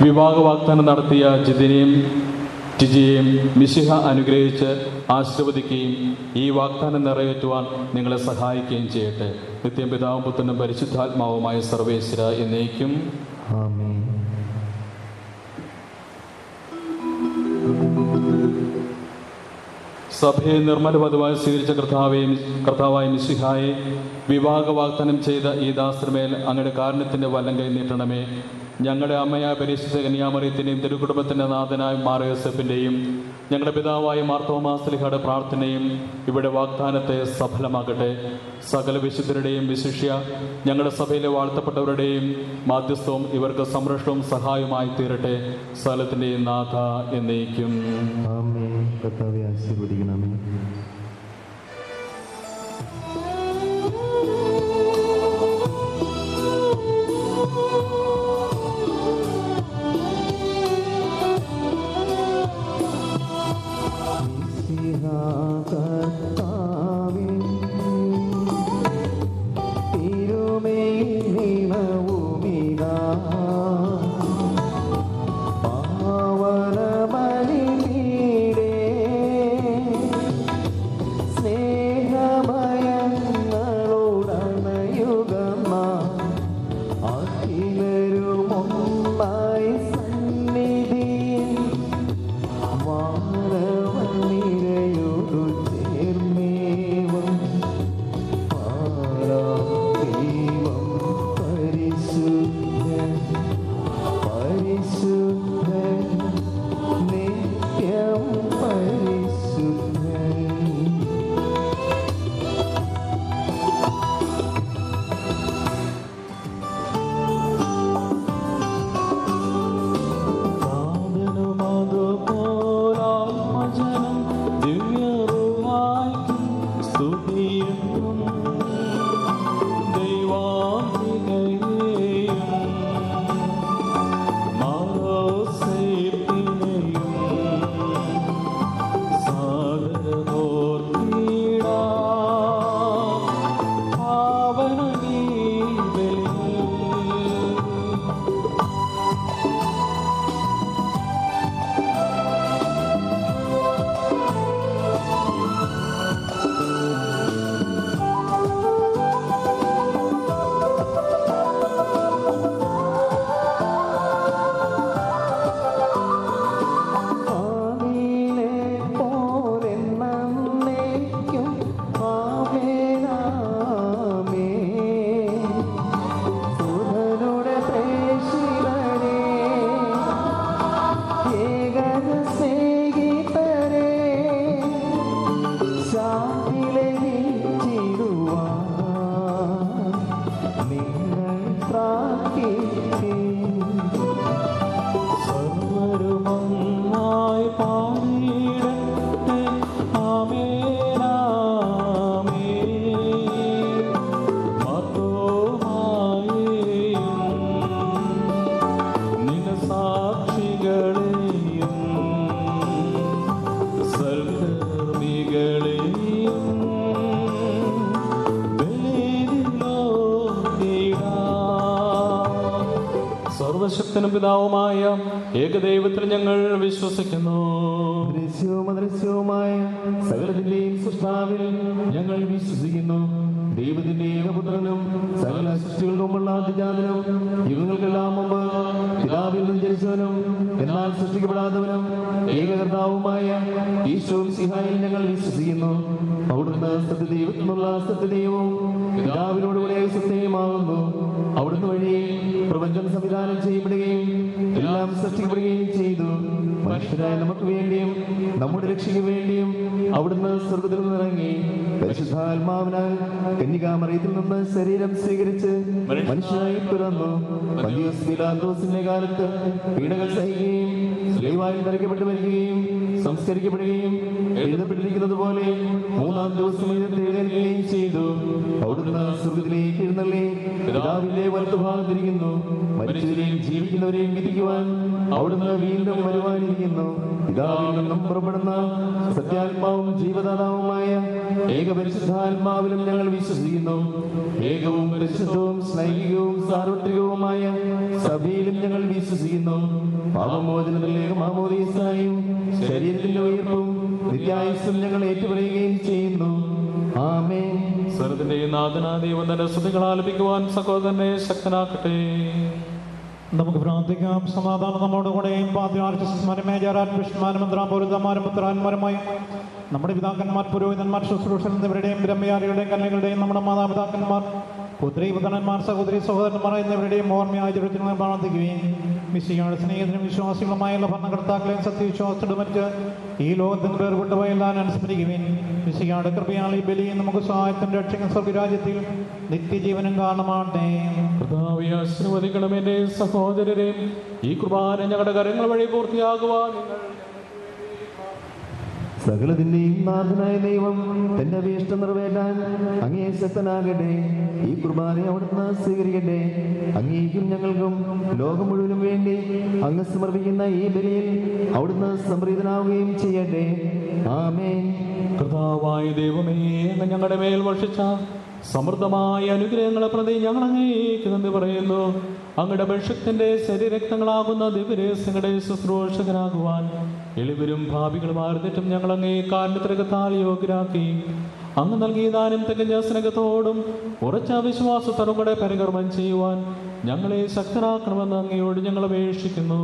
വിവാഹ വാഗ്ദാനം നടത്തിയ ജിതിനെയും ടിജിയെയും മിശിഹ അനുഗ്രഹിച്ച് ആശീർവദിക്കുകയും ഈ വാഗ്ദാനം നിറവേറ്റുവാൻ നിങ്ങളെ സഹായിക്കുകയും ചെയ്യട്ടെ. നിത്യം പിതാവും പുത്രനും പരിശുദ്ധാത്മാവുമായ സർവേശ്വര എന്നേക്കും. ആമേൻ. സഭയെ നിർമ്മല വധുവായി സ്വീകരിച്ച കർത്താവായ മിശിഹായെ വിവാഹ വാഗ്ദാനം ചെയ്ത ഈ ദാസർമേൽ അങ്ങയുടെ കാരുണ്യത്തിൻ്റെ വലം കൈ നീട്ടണമേ. ഞങ്ങളുടെ അമ്മയായ പരിശുദ്ധ കന്യാമറിയത്തിൻ്റെയും തിരുക്കുടുംബത്തിൻ്റെ നാഥനായ മാർ യോസേഫിൻ്റെയും ഞങ്ങളുടെ പിതാവായ മാർ തോമാശ്ലീഹയുടെ പ്രാർത്ഥനയും ഇവിടെ വാഗ്ദാനത്തെ സഫലമാകട്ടെ. സകല വിശുദ്ധരുടെയും വിശിഷ്യ ഞങ്ങളുടെ സഭയിലെ വാഴ്ത്തപ്പെട്ടവരുടെയും മാധ്യസ്ഥവും ഇവർക്ക് സംരക്ഷണവും സഹായവുമായി തീരട്ടെ. സകലത്തിൻ്റെയും നാഥ എന്നേക്കും. ആമേൻ. കർത്താവേ ആശീർവദിക്കണമേ. സർവശക്തനും പിതാവുമായ ഏകദൈവത്തിൽ ഞങ്ങൾ വിശ്വസിക്കുന്നു. ദൃശ്യവും അദൃശ്യവുമായ സകലത്തിന്റെയും സൃഷ്ടാവിൽ ഞങ്ങൾ വിശ്വസിക്കുന്നു. ദൈവത്തിന്റെ ഏകപുത്രനും സകല സൃഷ്ടികൾക്കുമുള്ള അതിജാതനും യുഗങ്ങൾക്കെല്ലാം മുമ്പ് പിതാവിൽ നിന്ന് ജനിച്ചവനും എന്നാൽ സൃഷ്ടിക്കപ്പെടാത്തവനും ഏകകർത്താവുമായ ഈശോ മിശിഹായിൽ ഞങ്ങൾ വിശ്വസിക്കുന്നു. അവിടുന്ന് സത്യദൈവത്തിനുള്ള സത്യദൈവവും പിതാവിനോടുകൂടെ സത്യമാകുന്നു. അവിടുന്ന് വഴി പ്രപഞ്ചം സംവിധാനം ചെയ്യപ്പെടുകയും എല്ലാം സൃഷ്ടിക്കപ്പെടുകയും ചെയ്തു. മനുഷ്യരായ നമുക്ക് വേണ്ടിയും നമ്മുടെ രക്ഷയ്ക്ക് വേണ്ടിയും അവിടുന്ന് സ്വർഗ്ഗത്തിൽ നിന്നിറങ്ങി പരിശുദ്ധാത്മാവിനാൽ കന്യകാമറിയത്തിൽ നിന്ന് ശരീരം സ്വീകരിച്ച് മനുഷ്യനായി പിറന്നു. പന്തിയോസ് പീലാത്തോസിന്റെ കാലത്ത് പീഡകൾ സഹിക്കുകയും സ്ലേവായിൽ തറയ്ക്കപ്പെട്ടു വരികയും സംസ്കരിക്കപ്പെടുകയും എഴുതപ്പെട്ടിരിക്കുന്നത് പോലെ മൂന്നാം ദിവസം എഴുന്നേൽക്കുകയും ചെയ്തു. അവിടുന്ന് സ്വർഗ്ഗത്തിലേക്ക് എഴുന്നള്ളി പിതാവിന്റെ വലത്തുഭാഗത്തിരിക്കുന്നു. മരിച്ചവരെയും ജീവിക്കുന്നവരെയും വിധിക്കുവാൻ അവിടുന്ന് വീണ്ടും വരുവാനിരിക്കുന്നു. പിതാവിൽ നിന്നും പുറപ്പെടുന്ന സത്യാത്മാവും ജീവദാതാവുമായ ഏകപരിശുദ്ധാത്മാവിലും ഞങ്ങൾ വിശ്വസിക്കുന്നു. ഏകവും പരിശുദ്ധവും സ്നൈഹികവും സാർവത്രികവുമായ സഭയിലും ഞങ്ങൾ വിശ്വസിക്കുന്നു. പാപമോചനത്തിൽ ഏകമാമോദീസായും ശരീരത്തിന്റെ ഉയർപ്പും നിത്യായുസ്സും ഞങ്ങൾ ഏറ്റുപറയുകയും ചെയ്യുന്നു. ആമേൻ. സ്വരത്തിന്റെ നാഥനാദൈവം തന്റെ സ്തുതികൾ ആലപിക്കുവാൻ സഹോദരനെ ശക്തനാക്കട്ടെ. നമുക്ക് പ്രാർത്ഥിക്കാം. സമാധാനം നമ്മോടുകൂടെ പുത്രാന്മാരുമായി നമ്മുടെ പിതാക്കന്മാർ, പുരോഹിതന്മാർ, ശുശ്രൂഷകരുടെയും ബ്രഹ്മയാരികളുടെയും കന്യകളുടെയും നമ്മുടെ മാതാപിതാക്കന്മാർ, പുത്രി പുത്രന്മാർ, സഹോദരി സഹോദരന്മാർ എന്നിവരുടെയും ഓർമ്മയായ ജീവിതത്തിൽ പ്രാർത്ഥിക്കുകയും മിശിഹായുടെ സ്നേഹത്തിനും വിശ്വാസികളുമായ എല്ലാ ഭരണകർത്താക്കളെയും സത്യവിശ്വാസത്തോട് മറ്റ് ഈ ലോകത്തിന് വേർപെട്ടുപോയ എല്ലാവരും അനുസ്മരിക്കുവിൻ. മിശിഹായുടെ കൃപയാൽ ഈ ബലിയും നമുക്ക് സഹായത്തിന്റെ രക്ഷകൻ സ്വർഗ്ഗരാജ്യത്തിൽ നിത്യജീവനും കാരണമാട്ടെ. കർത്താവേ, ആശീർവദിക്കണമേ എന്റെ സഹോദരരെ. ഈ കുർബാന ഞങ്ങളുടെ കരങ്ങൾ വഴി പൂർത്തിയാകുവാൻ സകലത്തിന്റെയും നാഥനായ ദൈവം തന്റെ അഭീഷ്ടം നിറവേറ്റാൻ അങ്ങേ ശക്തനാകട്ടെ. ഈ കുർബാന അവിടുന്ന് സ്വീകരിക്കട്ടെ. അങ്ങേക്കും ഞങ്ങൾക്കും ലോകം മുഴുവനും വേണ്ടി അങ്ങ് സമർപ്പിക്കുന്ന ഈ ബലിയിൽ അവിടുന്ന് സംപ്രീതനാവുകയും ചെയ്യട്ടെ. ആമേൻ. കർത്താവായ ദൈവമേ, അങ്ങ് ഞങ്ങളുടെ മേൽ വർഷിച്ച സമൃദ്ധമായ അനുഗ്രഹങ്ങളെ പ്രതി ഞങ്ങൾ അങ്ങേക്ക് നന്ദി പറയുന്നു. അങ്ങയുടെ അഭിഷേകത്തിന്റെ ശരീരക്തങ്ങളാകുന്ന ദിവ്യരഹസ്യങ്ങളുടെ ശുശ്രൂഷകരാകുവാൻ എളിവരും ഭാവികളുമായിരുന്നിട്ടും ഞങ്ങൾ അങ്ങേ കാരണത്തിരകത്താൽ യോഗ്യരാക്കി. അങ്ങ് നൽകിയ ദാനം തികഞ്ഞ സ്നേഹത്തോടും ഉറച്ച വിശ്വാസത്തോടും കൂടെ പരികർമ്മം ചെയ്യുവാൻ ഞങ്ങളെ ശക്തരാക്കണമെന്ന് അങ്ങയോട് ഞങ്ങൾ അപേക്ഷിക്കുന്നു.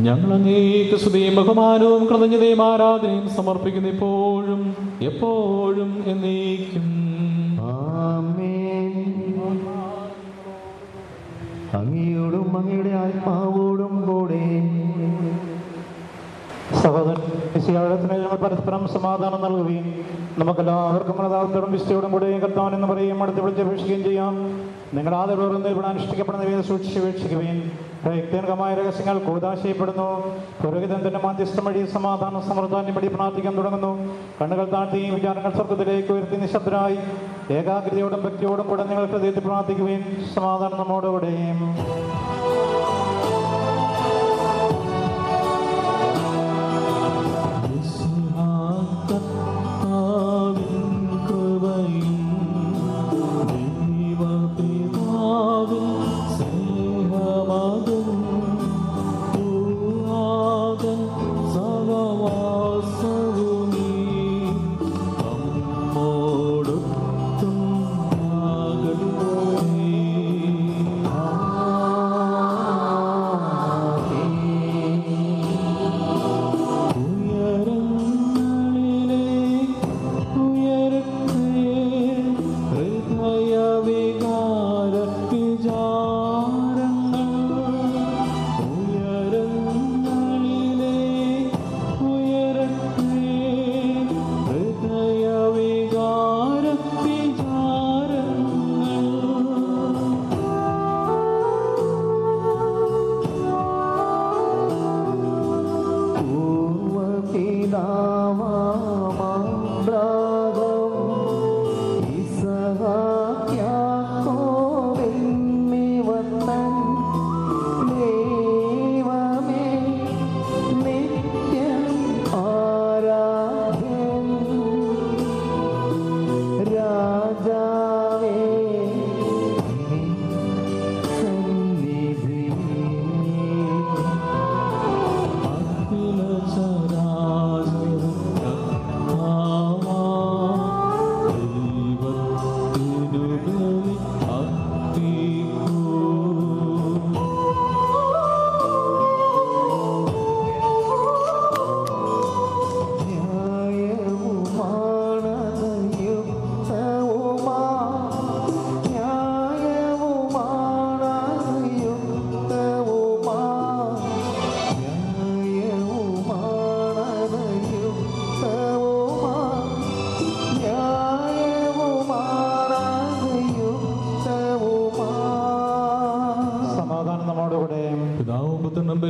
ഞങ്ങൾ അങ്ങേക്ക് സ്തുതിയും ബഹുമാനവും കൃതജ്ഞതയും ആരാധനയും സമർപ്പിക്കുന്നു, ഇപ്പോഴും എപ്പോഴും എന്നേക്കും. ആമേൻ. അങ്ങയോടും അങ്ങയുടെ ആത്മാവോടും കൂടെ സഹോദരൻ ഞങ്ങൾ പരസ്പരം സമാധാനം നൽകുകയും നമുക്കെല്ലാവർക്കും പ്രതാപത്തോടും വിശുദ്ധിയോടും കൂടെ കർത്താൻ എന്ന് പറയുകയും അടുത്ത് വിളിച്ചപേക്ഷിക്കുകയും ചെയ്യാം. നിങ്ങൾ ആദരവോടും അനുഷ്ഠിക്കപ്പെടുന്നവയെ സൂക്ഷിച്ചുപേക്ഷിക്കുകയും പ്രയുക്തമായ രഹസ്യങ്ങൾ കൂതാശയപ്പെടുന്നു. പുരോഹിതൻ തന്റെ മാധ്യസ്ഥം വഴി സമാധാനം സമൃദ്ധാന്യം വഴി പ്രാർത്ഥിക്കാൻ തുടങ്ങുന്നു. കണ്ണുകൾ താഴ്ത്തി വിചാരങ്ങൾ സ്വർഗത്തിലേക്ക് ഉയർത്തി നിശബ്ദരായി ഏകാഗ്രതയോടും ഭക്തിയോടും കൂടെ നിങ്ങൾ ഹൃദയത്തിൽ പ്രാർത്ഥിക്കുകയും സമാധാനം നമ്മോടുകൂടെയും.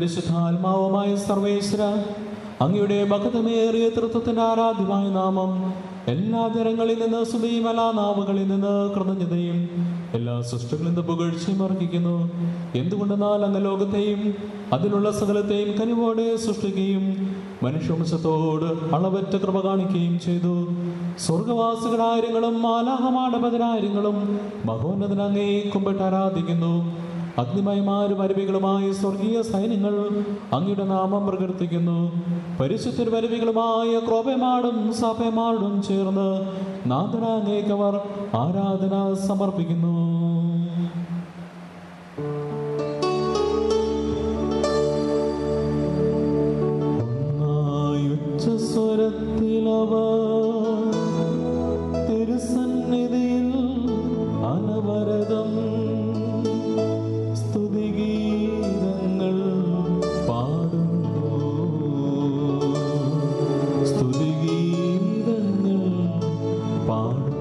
പരിശുദ്ധാത്മാവുമായ സർവേശ്വര, അങ്ങയുടെ മഹത്വമേറിയ തൃത്വത്തിന്റെ ആരാധ്യമായ നാമം എല്ലാ തരങ്ങളിൽ നിന്ന് സ്തുതിയും എല്ലാ നാവുകളിൽ നിന്ന് കൃതജ്ഞതയും എല്ലാ സൃഷ്ടികളിൽ നിന്ന് പുകഴ്ചയും അർഹിക്കുന്നു. എന്തുകൊണ്ടെന്നാൽ അങ്ങ് ലോകത്തെയും അതിലുള്ള സകലത്തെയും കനിവോടെ സൃഷ്ടിക്കുകയും മനുഷ്യവംശത്തോട് അളവറ്റ കൃപ കാണിക്കുകയും ചെയ്തു. സ്വർഗവാസികളായിരങ്ങളും മാലാഹമാടപതിനായിരങ്ങളും മഹോന്നതനങ്ങേ കുമ്പിട്ട് ആരാധിക്കുന്നു. അഗ്നിമയമാരും അരുവികളുമായ സ്വർഗീയ സൈന്യങ്ങൾ അങ്ങയുടെ നാമം പ്രകീർത്തിക്കുന്നു. പരിശുദ്ധ അരുവികളുമായ ക്രോപമാടും സഭയമാടും ചേർന്ന് നാഥനാങ്ങേക്കവർ ആരാധന സമർപ്പിക്കുന്നു. സ്വരത്തിലവർ തിരുസന്നിധിയിൽ അനവരതം സ്തുതിഗീതങ്ങൾ പാടുന്നു. സ്തുതിഗീതങ്ങൾ പാടുന്നു.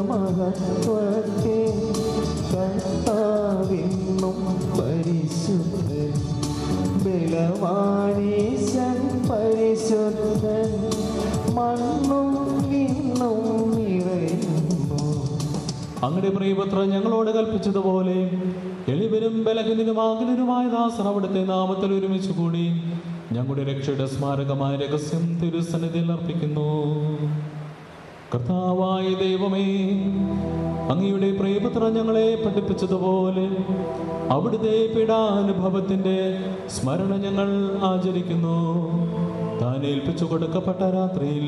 മഹത്വത്തെ കർത്താവിന്നും പരിശുദ്ധൻ ബലവാനീശൻ പരിശുദ്ധൻ മണ്ണും വിണ്ണും നിറയുന്നു. അങ്ങയുടെ പ്രിയപുത്ര ഞങ്ങളോട് കൽപ്പിച്ചതുപോലെ എളിവരും ബലഹീനരും ആകുലരുമായ ദാസർ അവിടുത്തെ നാമത്തിൽ ഒരുമിച്ച് കൂടി ഞങ്ങളുടെ രക്ഷയുടെ സ്മാരകമായ രഹസ്യം തിരുസന്നിധിയിൽ അർപ്പിക്കുന്നു. കർത്താവായ ദൈവമേ, അങ്ങയുടെ പ്രിയപുത്ര ഞങ്ങളെ പഠിപ്പിച്ചതുപോലെ അവിടുത്തെ പീഡാനുഭവത്തിന്റെ സ്മരണ ഞങ്ങൾ ആചരിക്കുന്നു. താൻ ഏൽപ്പിച്ചു കൊടുക്കപ്പെട്ട രാത്രിയിൽ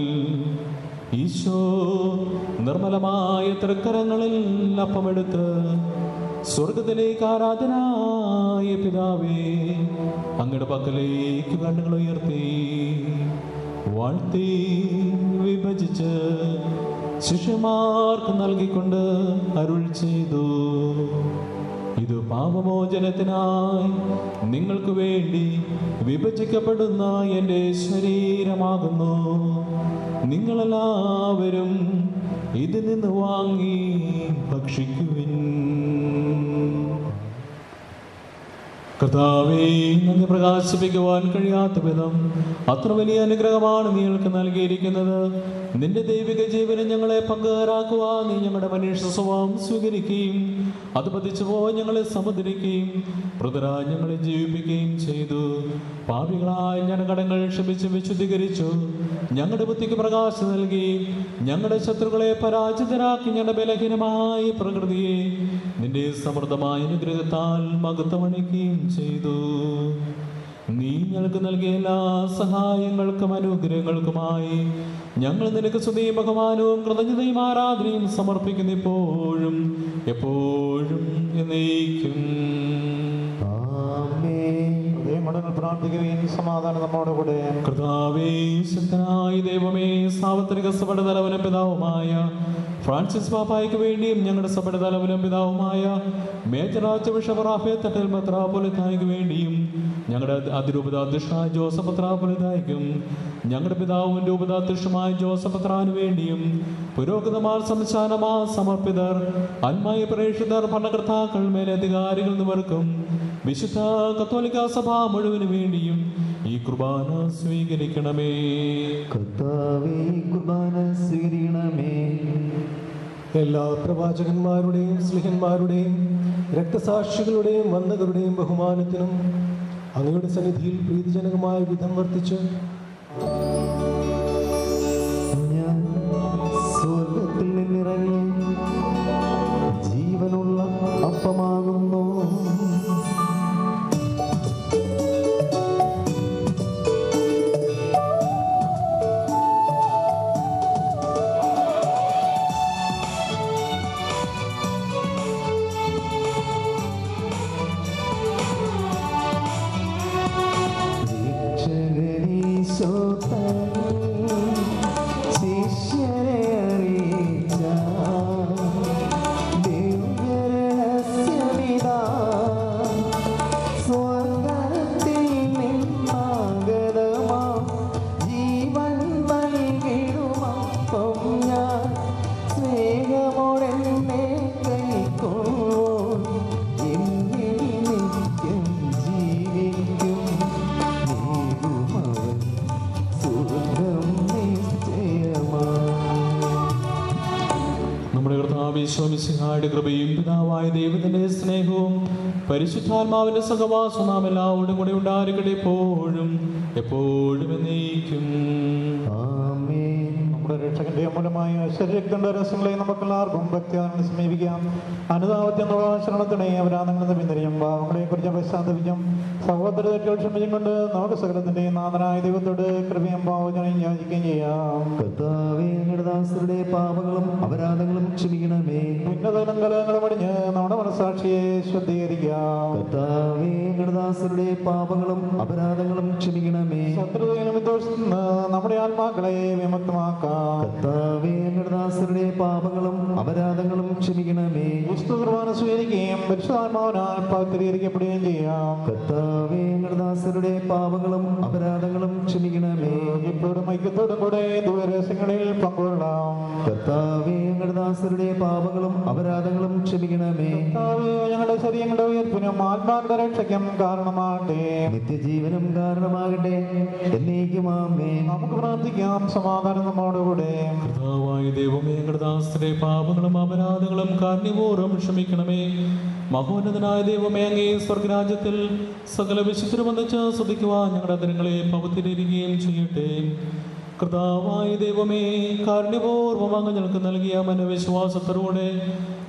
ഈശോ നിർമ്മലമായ തൃക്കരങ്ങളിൽ അപ്പമെടുത്ത് സ്വർഗത്തിലേക്ക് ആരാധനായ പിതാവേ, അങ്ങയുടെ പക്കലേക്ക് കണ്ണുകൾ ഉയർത്തി വാഴ്ത്തി വിഭജിച്ച് ശിഷ്യന്മാർക്ക് നൽകിക്കൊണ്ട് അരുൾ ചെയ്തു: ഇത് പാപമോചനത്തിനായി നിങ്ങൾക്ക് വേണ്ടി വിഭജിക്കപ്പെടുന്ന എൻ്റെ ശരീരമാകുന്നു. നിങ്ങളെല്ലാവരും ഇതിൽ നിന്ന് വാങ്ങി ഭക്ഷിക്കുവിൻ. കർത്താവേ, നന്ദി പ്രകാശിപ്പിക്കുവാൻ കഴിയാത്ത വിധം അത്ര വലിയ അനുഗ്രഹമാണ് നീൾക്ക് നൽകിയിരിക്കുന്നത്. നിന്റെ ദൈവിക ജീവനെ ഞങ്ങളെ പങ്കുകാരാക്കുവാൻ നീ ഞങ്ങളുടെ മനുഷ്യ സ്വഭാവം സ്വീകരിക്കുകയും അത് പതിച്ചു പോയി ഞങ്ങളെ സമുദ്രിക്കുകയും മൃതരായി ഞങ്ങളെ ജീവിപ്പിക്കുകയും ചെയ്തു. പാപികളായി ഞങ്ങളുടെ കടങ്ങൾ ക്ഷമിച്ച് വിശുദ്ധീകരിച്ചു. ഞങ്ങളുടെ ബുദ്ധിക്ക് പ്രകാശം നൽകി ഞങ്ങളുടെ ശത്രുക്കളെ പരാജിതരാക്കി ഞങ്ങളുടെ ബലഹീനമായ പ്രകൃതിയെ നിന്റെ സമൃദ്ധമായ അനുഗ്രഹത്താൽ മകത്തമണിക്കുകയും ചെയ്തു. നീ ഞങ്ങൾക്ക് നൽകിയ എല്ലാ സഹായങ്ങൾക്കും അനുഗ്രഹങ്ങൾക്കുമായി ഞങ്ങൾ നിനക്ക് സ്തുതിയും ബഹുമാനവും കൃതജ്ഞതയും ആരാധനയും സമർപ്പിക്കുന്നു, ഇപ്പോഴും എപ്പോഴും എന്നേക്കും. പ്രാർത്ഥിക്കുകയും സമാധാനം നമ്മോട് കൂടെ. കർത്താവേ, ശക്തനായ ദൈവമേ, സാർവത്രിക സഭയുടെ തലവനും പിതാവുമായ ഫ്രാൻസിസ് പാപ്പായ്ക്ക് വേണ്ടിയും ഞങ്ങളുടെ സഭയുടെ തലവനും പിതാവുമായ മേജർ ആർച്ച് ബിഷപ്പ് റാഫേൽ തട്ടൽ മെത്രാപ്പൊലീത്തായ്ക്ക് വേണ്ടിയും ഞങ്ങളുടെ അതിരൂപതാധ്യക്ഷനായ ജോസഫ് മെത്രാപ്പൊലീത്തായ്ക്കും ഞങ്ങളുടെ പിതാവും രൂപതാധ്യക്ഷമായ ജോസഫ് മെത്രാന് വേണ്ടിയും പുരോഹിതന്മാർ, സംസ്ഥാനമാ സമർപ്പിതർ, ആത്മായ പ്രേക്ഷിതർ, ഭരണകർത്താക്കൾ, മേലധികാരികൾ എന്നിവർക്കും വിശുദ്ധ കത്തോലിക്ക സഭ മുഴുവന് വേണ്ടിയും ഈ കുർബാന സ്വീകരിക്കണമേ. കർത്താവേ, കുർബാന സ്വീകരിക്കണമേ. എല്ലാ പ്രവാചകന്മാരുടെയും സ്ലിഹന്മാരുടെയും രക്തസാക്ഷികളുടെയും വന്ദകരുടെയും ബഹുമാനത്തിനും അങ്ങയുടെ സന്നിധിയിൽ പ്രീതിജനകമായ വിധം വർത്തിച്ച് ഞാൻ സ്വർഗത്തിൽ നിന്നിറങ്ങി ജീവനുള്ള അപ്പമാകുന്നു. രക്ഷകനീശോ മിശിഹായുടെ കൃപയും പിതാവായ ദൈവത്തിന്റെ സ്നേഹവും പരിശുദ്ധാത്മാവിന്റെ സഹവാസവും നാം എല്ലാവരോടും കൂടെ ഉണ്ടായിരിക്കട്ടെ എപ്പോഴും എപ്പോഴും എന്നേക്കും. നമ്മുടെ രക്ഷകന്റെ അമൂലമായ ശരീരത്തിന്റെ രസങ്ങളെ നമുക്കെല്ലാവർക്കും ഭക്തിയാണെന്ന് സമീപിക്കാം. അനുതാപത്യം ശരണത്തിനെ അവരാണെന്ന് പിന്തിരിയും ഭാവങ്ങളെ കുറിച്ച് പശ്ചാത്തപിക്കും സഹോദരത്തിൽ ക്ഷമിച്ചും കൊണ്ട് നമുക്ക് സകലത്തിന്റെ നാഥനായ ദൈവത്തോട് കൃപയും ഭാവജനയും യാചിക്കുകയും ചെയ്യാം. കർത്താവേ, പാപങ്ങളും അപരാധങ്ങളും ക്ഷമിക്കണമേ. ഉന്നതനും കലങ്ങളും അടിഞ്ഞ് നമ്മുടെ മനസാക്ഷിയെ ശുദ്ധീകരിക്കാം. കർത്താവേ, പാപങ്ങളും അപരാധങ്ങളും ക്ഷമിക്കണമേ. ശത്രുതയിലും വിദ്വേഷത്തിൽ നിന്ന് നമ്മുടെ ആത്മാക്കളെ വിമുക്തമാക്കാം. കർത്താവേ, പാപങ്ങളും അപരാധങ്ങളും ക്ഷമിക്കണമേ. വിശുദ്ധ കുർബാന സ്വീകരിക്കുകയും പരിശുദ്ധാത്മാവിനാൽ പവിത്രീകരിക്കപ്പെടുകയും ചെയ്യാം. കർത്താവേ, പാപങ്ങളും അപരാധങ്ങളും ക്ഷമിക്കണമേ. ഇപ്പോഴും ഐക്യത്തോടും കൂടെ ദൂരരഹസ്യങ്ങളിൽ പങ്കുകൊള്ളാം. കർത്താവേ, പാപങ്ങളും അപരാധങ്ങളും ക്ഷമിക്കണമേ. കർത്താവേ, ഞങ്ങളുടെ ശരീരങ്ങളുടെ ഉയർപ്പിനും ആത്മാക്കളുടെ രക്ഷയ്ക്കും കാരണമാകട്ടെ. നിത്യജീവനം കാരണമാകട്ടെ. എന്നേക്കും ആമേൻ. നമുക്ക് പ്രാർത്ഥിക്കാം. സമാധാനം നമ്മോടുകൂടെ. കർത്താവായ ദൈവമേ, ഞങ്ങളുടെ ദാസരുടെ പാപങ്ങളും അപരാധങ്ങളും കാരുണ്യപൂർവ്വം ക്ഷമിക്കണമേ. മഹോന്നതനായ ദൈവമേ, അങ്ങേ സ്വർഗരാജ്യത്തിൽ സകല വിശുദ്ധരും വന്നിച്ച് സ്തുതിക്കുവാൻ ഞങ്ങളുടെ അതിരങ്ങളെ പവിത്രീകരിക്കുകയും ചെയ്യട്ടെ. കർത്താവായ ദൈവമേ, കാരുണ്യപൂർവ്വം അങ്ങ് ഞങ്ങൾക്ക് നൽകിയ മനോവിശ്വാസത്തോടെ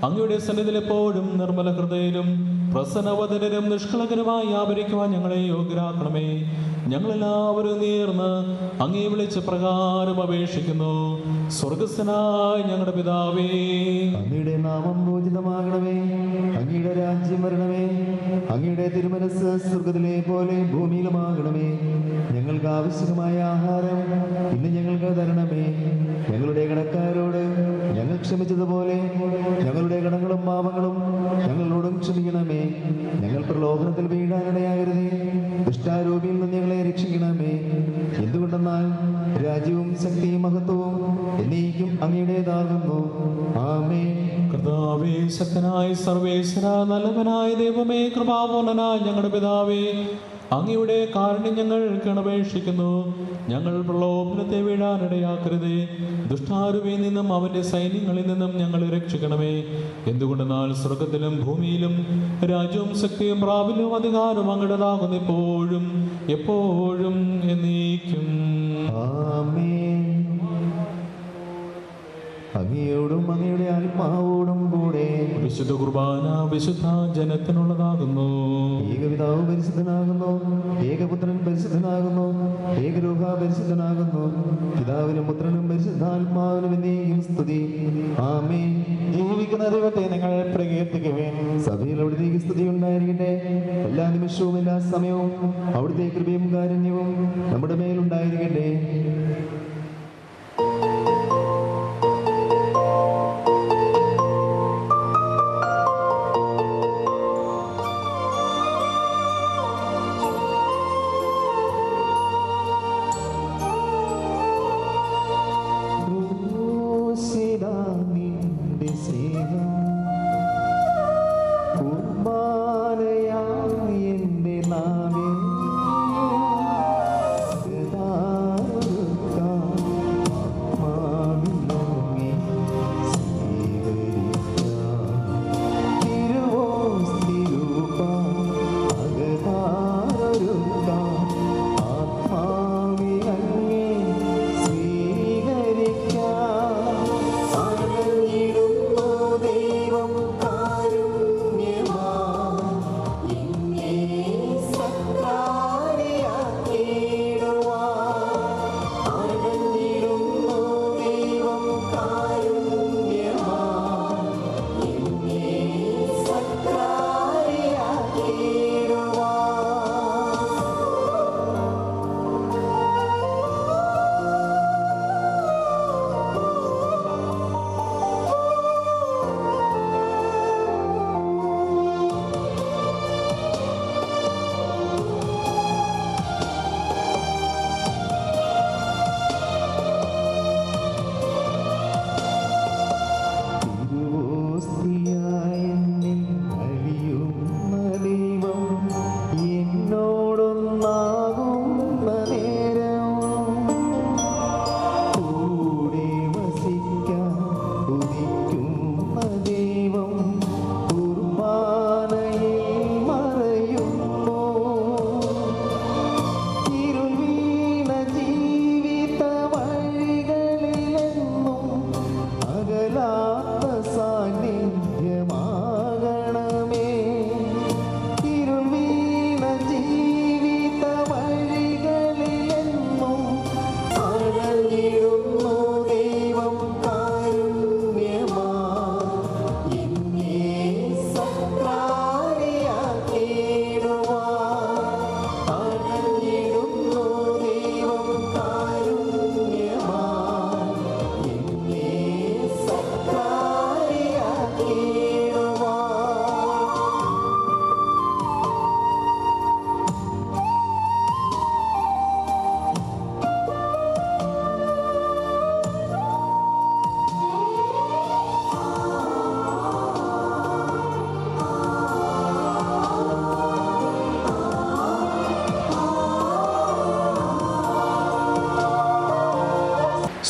അങ്ങയുടെ സന്നിധിയിൽ എപ്പോഴും നിർമ്മല ഹൃദയരും പ്രസന്നവദനരും നിഷ്കളങ്കരുമായി ആവരിക്കുവാൻ ഞങ്ങളെ യോഗ്യരാക്കണമേ. ഞങ്ങളെല്ലാവരും നേർന്ന് അങ്ങേ വിളിച്ച പ്രകാരം അപേക്ഷിക്കുന്നു. സ്വർഗസ്ഥനായ ഞങ്ങളുടെ പിതാവേ, അങ്ങയുടെ നാമം പൂജിതമാകണമേ. അങ്ങയുടെ രാജ്യം വരണമേ. അങ്ങയുടെ തിരുമനസ് സ്വർഗത്തിലെ പോലെ ഭൂമിയിലുമാകണമേ. ഞങ്ങൾക്ക് ആവശ്യമായ ആഹാരം ഇന്ന് ഞങ്ങൾക്ക് തരണമേ. ഞങ്ങളുടെ കടക്കാരോട് ഞങ്ങൾ ക്ഷമിച്ചതുപോലെ ഞങ്ങളുടെ കടങ്ങളും പാപങ്ങളും ഞങ്ങളോടും ക്ഷമിക്കണമേ. ഞങ്ങൾ പ്രലോഭനത്തിൽ വീഴാനിടയാകരുതേ. ദുഷ്ടാരൂപിയിൽ നിന്ന് ഞങ്ങളെ രക്ഷിക്കണമേ. എന്തുകൊണ്ടെന്നാൽ രാജ്യവും ശക്തിയും മഹത്വവും എന്നേക്കും അങ്ങയുടേതാകുന്നു. ആമേൻ. കർത്താവേ, ശക്തനായ സർവേശ്വര, നല്ലവനായ ദൈവമേ, കൃപാപൂർണനായ ഞങ്ങളുടെ പിതാവേ, അങ്ങയുടെ കാരുണ്യം ഞങ്ങൾ അപേക്ഷിക്കുന്നു. ഞങ്ങൾ പ്രലോഭനത്തെ വീഴാനിടയാക്കരുതേ. ദുഷ്ടാരൂപിയിൽ നിന്നും അവന്റെ സൈന്യങ്ങളിൽ നിന്നും ഞങ്ങളെ രക്ഷിക്കണമേ. എന്തുകൊണ്ടെന്നാൽ സ്വർഗത്തിലും ഭൂമിയിലും രാജ്യവും ശക്തിയും പ്രാബല്യവും അധികാരവും അങ്ങയുടേതാകുന്നു എപ്പോഴും എപ്പോഴും എന്നേക്കും. ആമേൻ. അങ്ങയോടും അങ്ങയുടെ ആത്മാവോടും കൂടെ വിശുദ്ധ കുർബാന വിശുദ്ധ ജനത്തിനുള്ളതാകുന്നു. ഏകപിതാവ് പരിശുദ്ധനാകുന്നു. ഏകപുത്രൻ പരിശുദ്ധനാകുന്നു. ഏകരൂഹ പരിശുദ്ധനാകുന്നു. പിതാവിനും പുത്രനും പരിശുദ്ധാത്മാവിനും എന്നേക്കും സ്തുതി. ആമേൻ. ജീവിക്കുന്ന ദൈവത്തെ നിങ്ങൾ പ്രകീർത്തിക്കുവിൻ. സഭയിൽ അവിടുത്തേക്ക് സ്തുതി ഉണ്ടായിരിക്കട്ടെ. എല്ലാ നിമിഷവും എല്ലാ സമയവും അവിടുത്തെ കൃപയും കാരുണ്യവും നമ്മുടെ മേലുണ്ടായിരിക്കട്ടെ. എന്റെ നാവേ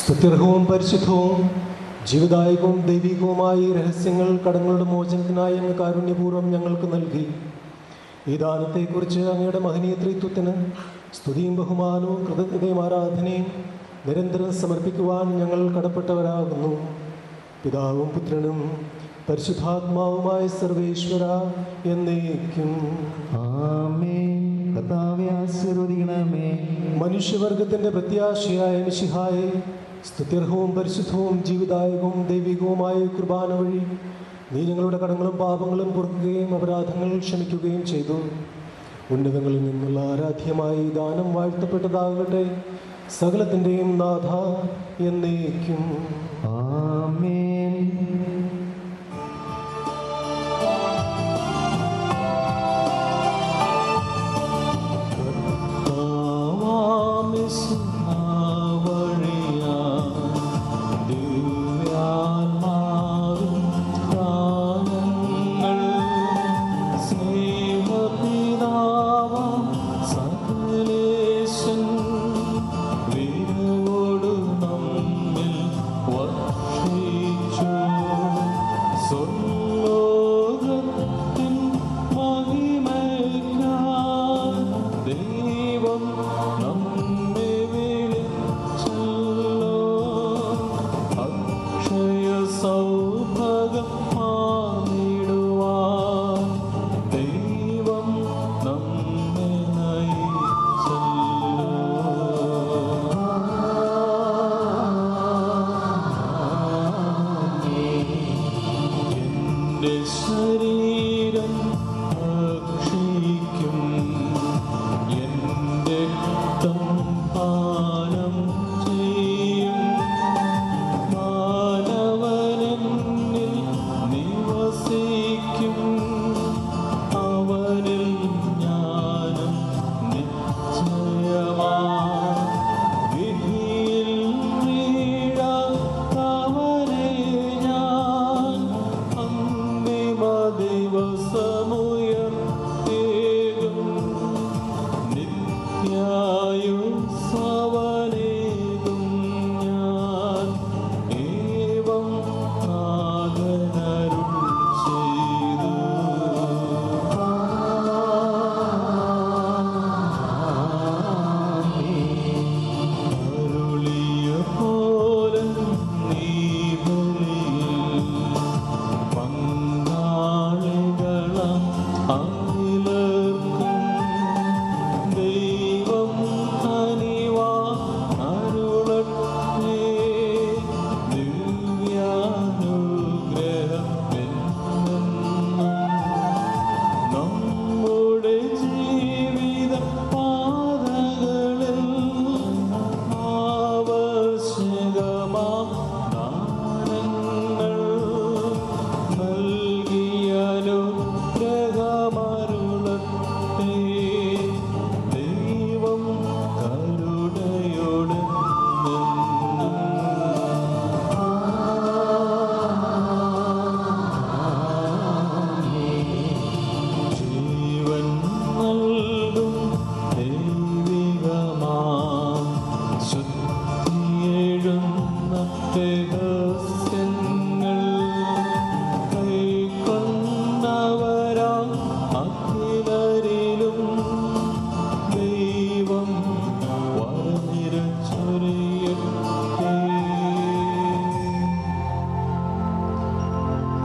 സ്തുത്യർഹവും പരിശുദ്ധവും ജീവദായകവും ദൈവികവുമായ ഈ രഹസ്യങ്ങൾ കടങ്ങളുടെ മോചനത്തിനായി അങ്ങ് കാരുണ്യപൂർവ്വം ഞങ്ങൾക്ക് നൽകി. ഈ ദാനത്തെക്കുറിച്ച് അങ്ങയുടെ മഹനീയ ത്രിത്വത്തിന് സ്തുതിയും ബഹുമാനവും കൃതജ്ഞതയും ആരാധനയും നിരന്തരം സമർപ്പിക്കുവാൻ ഞങ്ങൾ കടപ്പെട്ടവരാകുന്നു. പിതാവും പുത്രനും പരിശുദ്ധാത്മാവുമായ സർവേശ്വര എന്നേക്കും ആമേൻ. കർത്താവേ ആശീർവദിക്കണമേ. മനുഷ്യവർഗത്തിൻ്റെ പ്രത്യാശയായ മിശിഹായെ, സ്തുത്യർഹവും പരിശുദ്ധവും ജീവദായകവും ദൈവികവുമായ കുർബാന വഴി നീ ഞങ്ങളുടെ കടങ്ങളും പാപങ്ങളും പൊറുക്കുകയും അപരാധങ്ങൾ ക്ഷമിക്കുകയും ചെയ്തു. ഉന്നതങ്ങളിൽ നിന്നുള്ള ആരാധ്യമായി ദാനം വാഴ്ത്തപ്പെട്ടതാകട്ടെ. സകലത്തിൻ്റെയും നാഥ എന്നേക്കും ആമേൻ.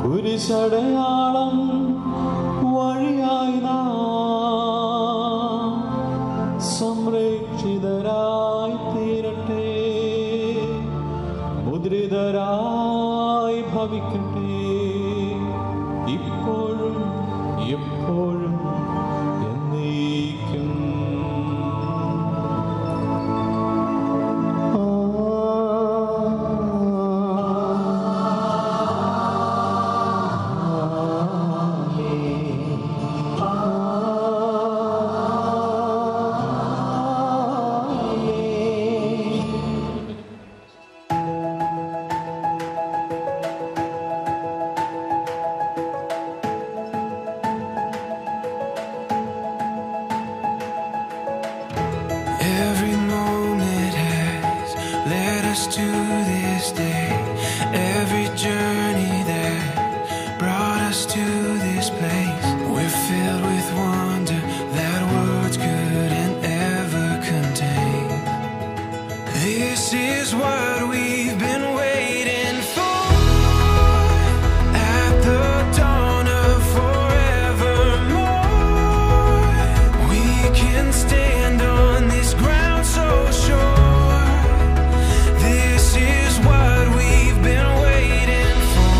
കുരിശടയാളം വഴിയായി നാം സംരക്ഷിതരായി തീരട്ടെ, മുദ്രിതരായി ഭവിക്കട്ടെ, ഇപ്പോഴും എപ്പോഴും എന്നേക്കും. Every moment has led us to this day. Every journey that brought us to this place, we're filled with wonder that words couldn't ever contain. This is what we've been waiting for. At the dawn of forevermore, we can stand on this ground so sure. This is what we've been waiting for.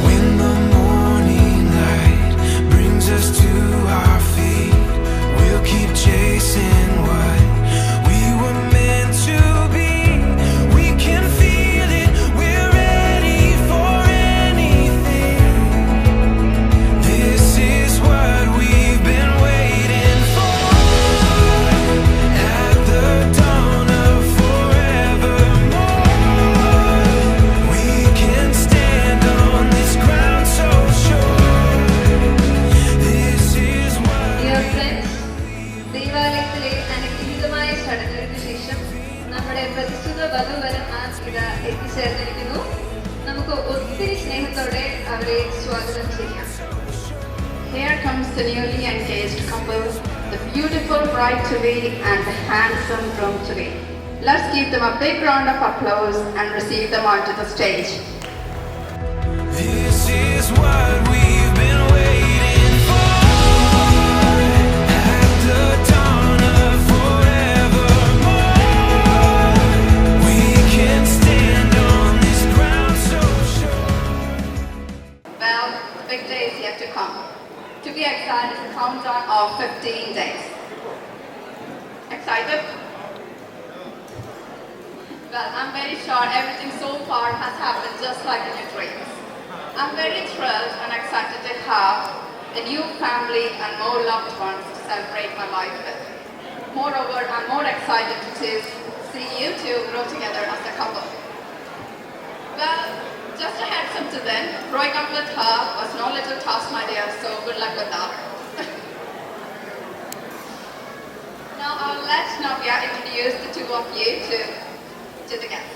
When the morning light brings us to our feet, we'll keep chasing what we were meant to be. We can feel it, we're ready for anything. This is what we've been waiting for. At the dawn of forevermore, we can stand on this ground so sure. This is what Dear friends, ദേവാലയത്തിലെ അനുഗ്രഹീതമായ ചടങ്ങുകൾക്ക് ശേഷം നമ്മുടെ പ്രതിഷ്ഠിത വധുവരന്മാർ ഇത് എത്തിച്ചേർന്നിരിക്കുന്നു. നമുക്ക് ഒത്തിരി സ്നേഹത്തോടെ അവരെ സ്വാഗതം ചെയ്യാം. Here comes the newly engaged couple, the beautiful bride-to-be and the handsome groom-to-be. Let's give them a big round of applause and receive them onto the stage. This is what we've been waiting for. At the dawn of forevermore, we can stand on this ground so sure. Well, the big day is yet to come. To be exact, it's a countdown of 15 days. Excited? Well, I'm very sure everything so far has happened just like in your dreams. I'm very thrilled and excited to have a new family and more loved ones to celebrate my life with. Moreover, I'm more excited to see you two grow together as a couple. Well, just a heads up to them, growing up with her was no little task, my dear, so good luck with that. Now I'll let Navya introduce the two of you to the guests.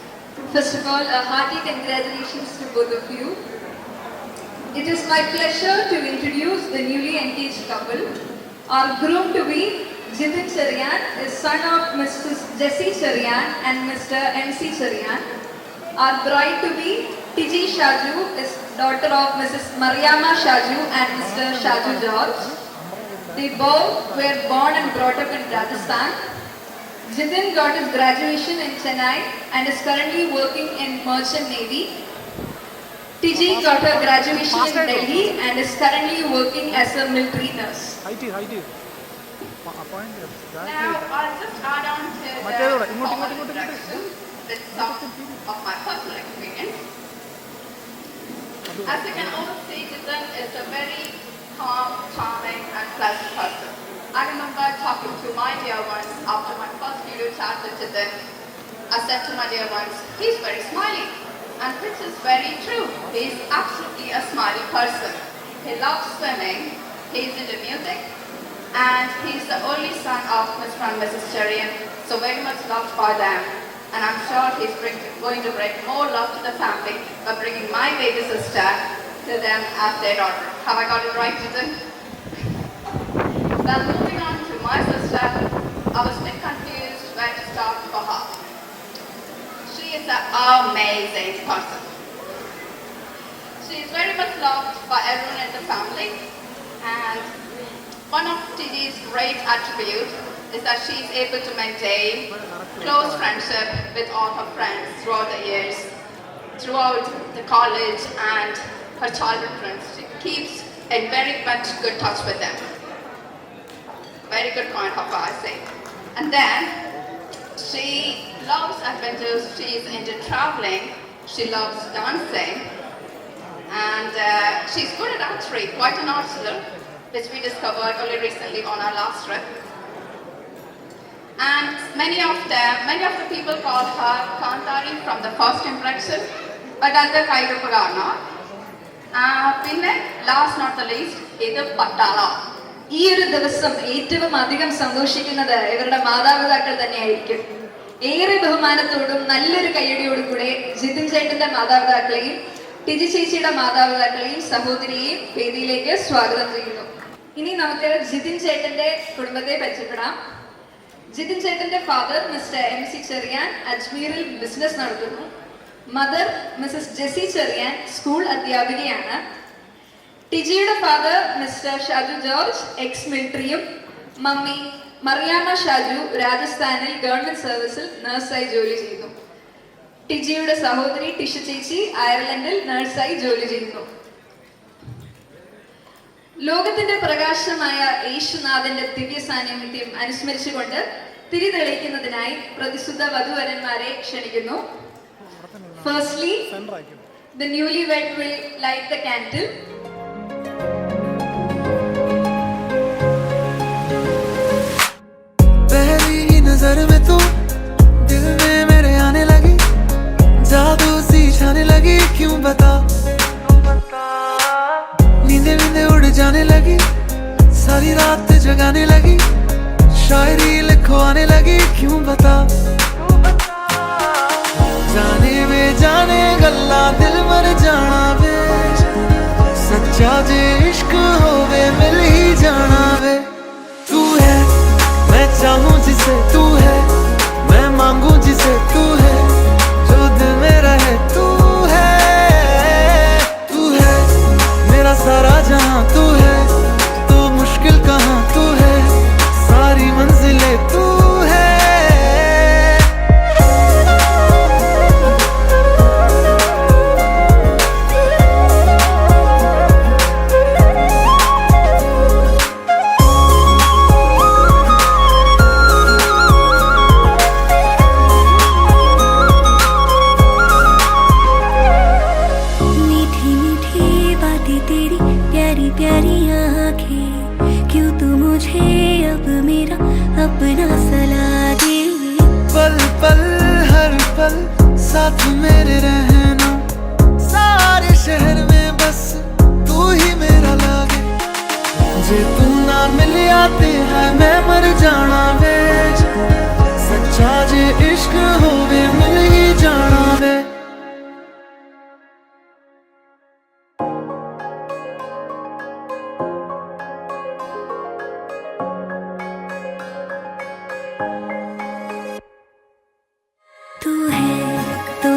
First of all, a hearty congratulations to both of you. It is my pleasure to introduce the newly engaged couple. Our groom-to-be, Jithin Cherian, is son of Mrs. Jessie Cherian and Mr. M.C. Cherian. Our bride-to-be, Tiji Shaju, is daughter of Mrs. Mariama Shaju and Mr. Shaju George. They both were born and brought up in Rajasthan. Jithin got his graduation in Chennai and is currently working in Merchant Navy. Tiji got her graduation in Delhi and is currently working as a military nurse. Now I'll just add on to the formal introduction with some of my personal experience. As you can all see, Jithin is a very calm, charming and pleasant person. I remember talking to my dear ones after my first video chat with Jithin. I said to my dear ones, he's very smiley. And which is very true. He's absolutely a smiley person. He loves swimming, he's into music, and he's the only son of Mr. and Mrs. Cherian, so very much loved by them. And I'm sure he's going to bring more love to the family by bringing my baby sister to them as their daughter. Have I got it right, Jithin? Well, moving on to my sister, I was a bit confused where to start for her. She is an amazing person. She is very much loved by everyone in the family, and one of Tiji's great attributes is that she is able to maintain close friendship with all her friends throughout the years, throughout the college and her childhood friends. She keeps in very much good touch with them. Very good point of I say. And then she loves adventures, she is into traveling, she loves dancing, and she's good at archery, quite an archer, which we discovered only recently on our last trip. And many of the people call her Kantari from the first impression, but that's the kind of Purana. പിന്നെ ലാസ്റ്റ് നോട്ട് ദ ലീസ്റ്റ് ഇത് പട്ടാള. ഈ ഒരു ദിവസം ഏറ്റവും അധികം സന്തോഷിക്കുന്നത് ഇവരുടെ മാതാപിതാക്കൾ തന്നെയായിരിക്കും. ഏറെ ബഹുമാനത്തോടും നല്ലൊരു കയ്യടിയോടും കൂടെ ജിതിൻ ചേട്ടന്റെ മാതാപിതാക്കളെയും ടിജി ചേച്ചിയുടെ മാതാപിതാക്കളെയും സഹോദരിയെയും വേദിയിലേക്ക് സ്വാഗതം ചെയ്യുന്നു. ഇനി നമുക്ക് ജിതിൻ ചേട്ടന്റെ കുടുംബത്തെ പരിചയപ്പെടാം. ജിതിൻ ചേട്ടന്റെ ഫാദർ മിസ്റ്റർ MC ചെറിയാൻ അജ്മീറിൽ ബിസിനസ് നടത്തുന്നു. Mother Mrs Jessy Cherian school അധ്യാപികയാണ്. ടിജിയുടെ father Mr Shaju George ex മിലിറ്ററിയും മമ്മി മറിയാമ്മ ഷാജു രാജസ്ഥാനിൽ ഗവൺമെന്റ് സർവീസിൽ നഴ്സായി ജോലി ചെയ്യുന്നു. ടിജിയുടെ സഹോദരി ടിഷ ചേച്ചി അയർലൻഡിൽ നഴ്സായി ജോലി ചെയ്യുന്നു. ലോകത്തിന്റെ പ്രകാശമായ യേശുനാഥന്റെ ദിവ്യ സാന്നിധ്യം അനുസ്മരിച്ചുകൊണ്ട് തിരി തെളിയിക്കുന്നതിനായി പ്രതിസുദ്ധ വധുവരന്മാരെ ക്ഷണിക്കുന്നു. Firstly, the newlywed will light the candle. पहली ही नजर में तू दिल में मेरे आने लगी, जादू सी छाने लगी, क्यों बता नींदे नींदे उड़ जाने लगी, सारी रात जगाने लगी, शायरी लिखवाने लगी, क्यों बता जाने वे जाने गल्ला दिल मर जाना वे, सच्चा जे इश्क होवे मिल ही जाना वे। तू है मैं चाहूं जिसे तू है, मैं मांगू जिसे तू है, जो दिल में रहे तू है मेरा सारा जहां तू है, तो मुश्किल कहां तू है, सारी मंजिलें तू है। अपना सला दे पल पल हर पल साथ मेरे रहना, सारे शहर में बस तू ही मेरा लागे, जे तू ना मिल आते है मैं मर जाना वे, सच्चा जे इश्क होवे मिल ही जाना वे।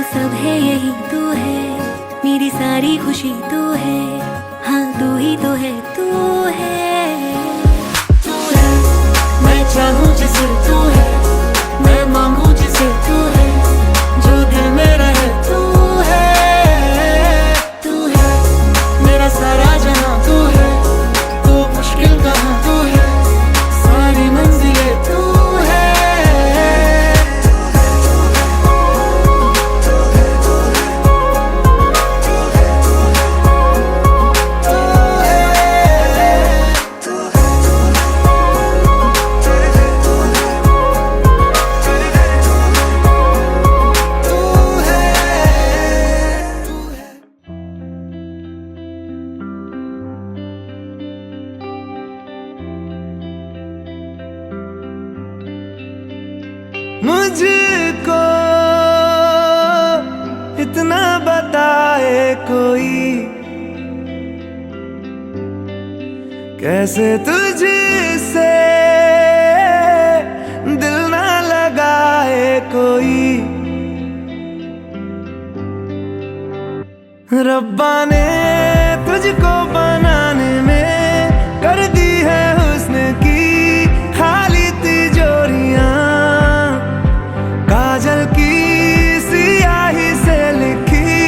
सब है यही तू है, मेरी सारी खुशी तू है, हाँ तू ही तो है, तू है मैं चाहूं जिसे तू है, मैं मांगू जिसे तू है, जो दिल में रहे तू है मेरा सारा जहां तू है, तो मुश्किल कहां तू है, सारी मंजिलें तू है। मुझको इतना बताए कोई, कैसे तुझसे दिल ना लगाए कोई, रब्बा ने तुझको बनाने में कर दी है हुस्न की खाली तिजोरियां, काजल की सियाही से लिखी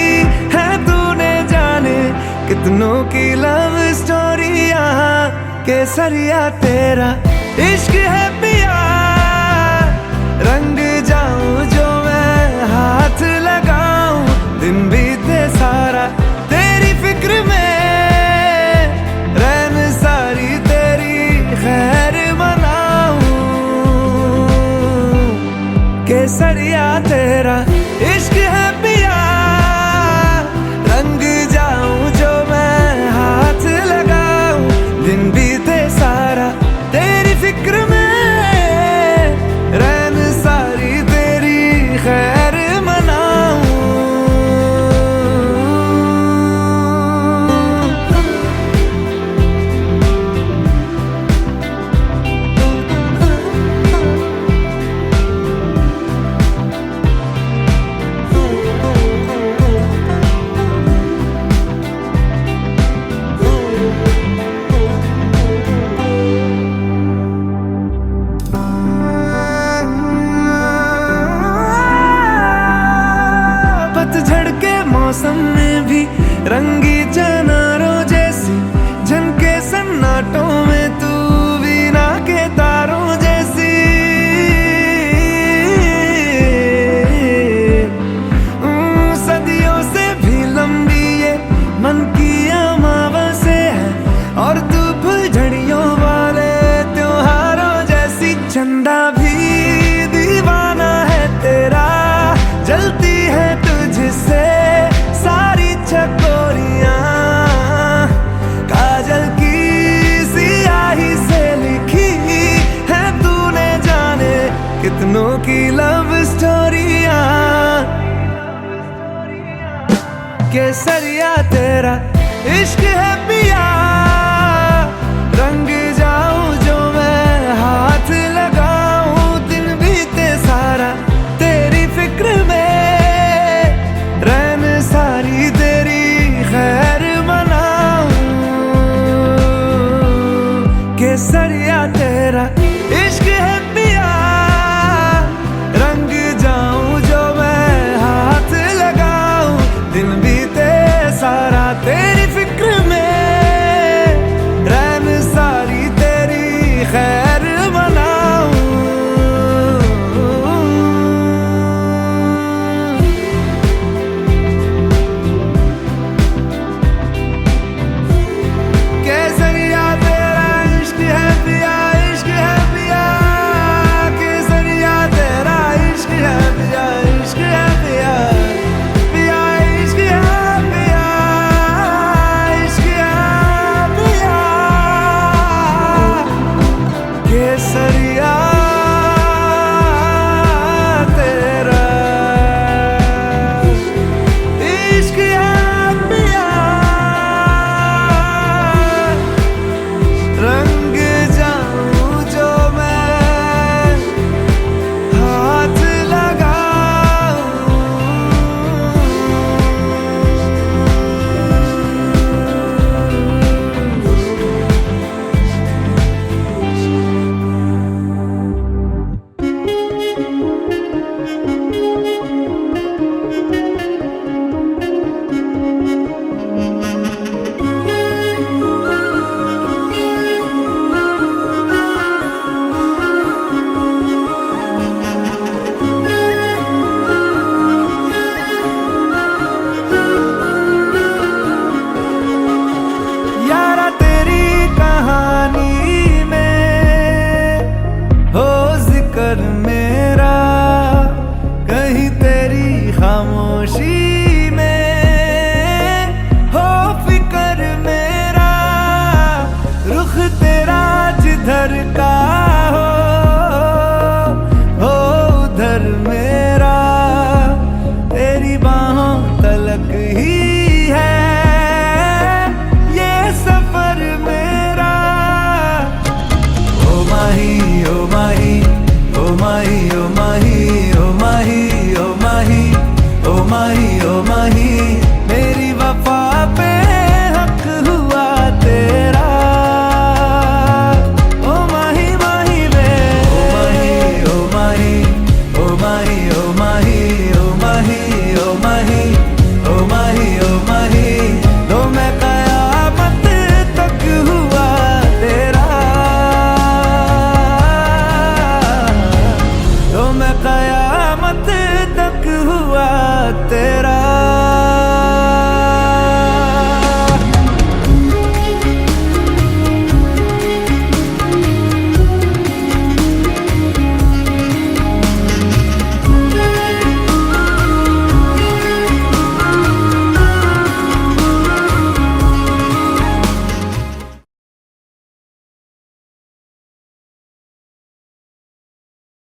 है तूने जाने कितनों की लव स्टोरियां, केसरिया तेरा इश्क है पिया, रंग जाऊं जो मैं हाथ लगाऊं, दिन बीते सारा तेरी फिक्र में, रैन सारी तेरी खैर मनाऊं, केसरिया तेरा इश्क है पिया, रंग जाऊं जो मैं मौसम में भी रंगी चनारों जैसी झनके सन्नाटों में तू वीणा के तारों जैसी सदियों से भी लंबी ये मन की अमावस्या है और तू फुलझड़ियों वाले त्योहारों जैसी चंदा भी दीवाना है तेरा जलती है तुझसे सारी चकोरियां काजल की सियाही से लिखी है तूने जाने कितनों की लव स्टोरियां केसरिया तेरा इश्क है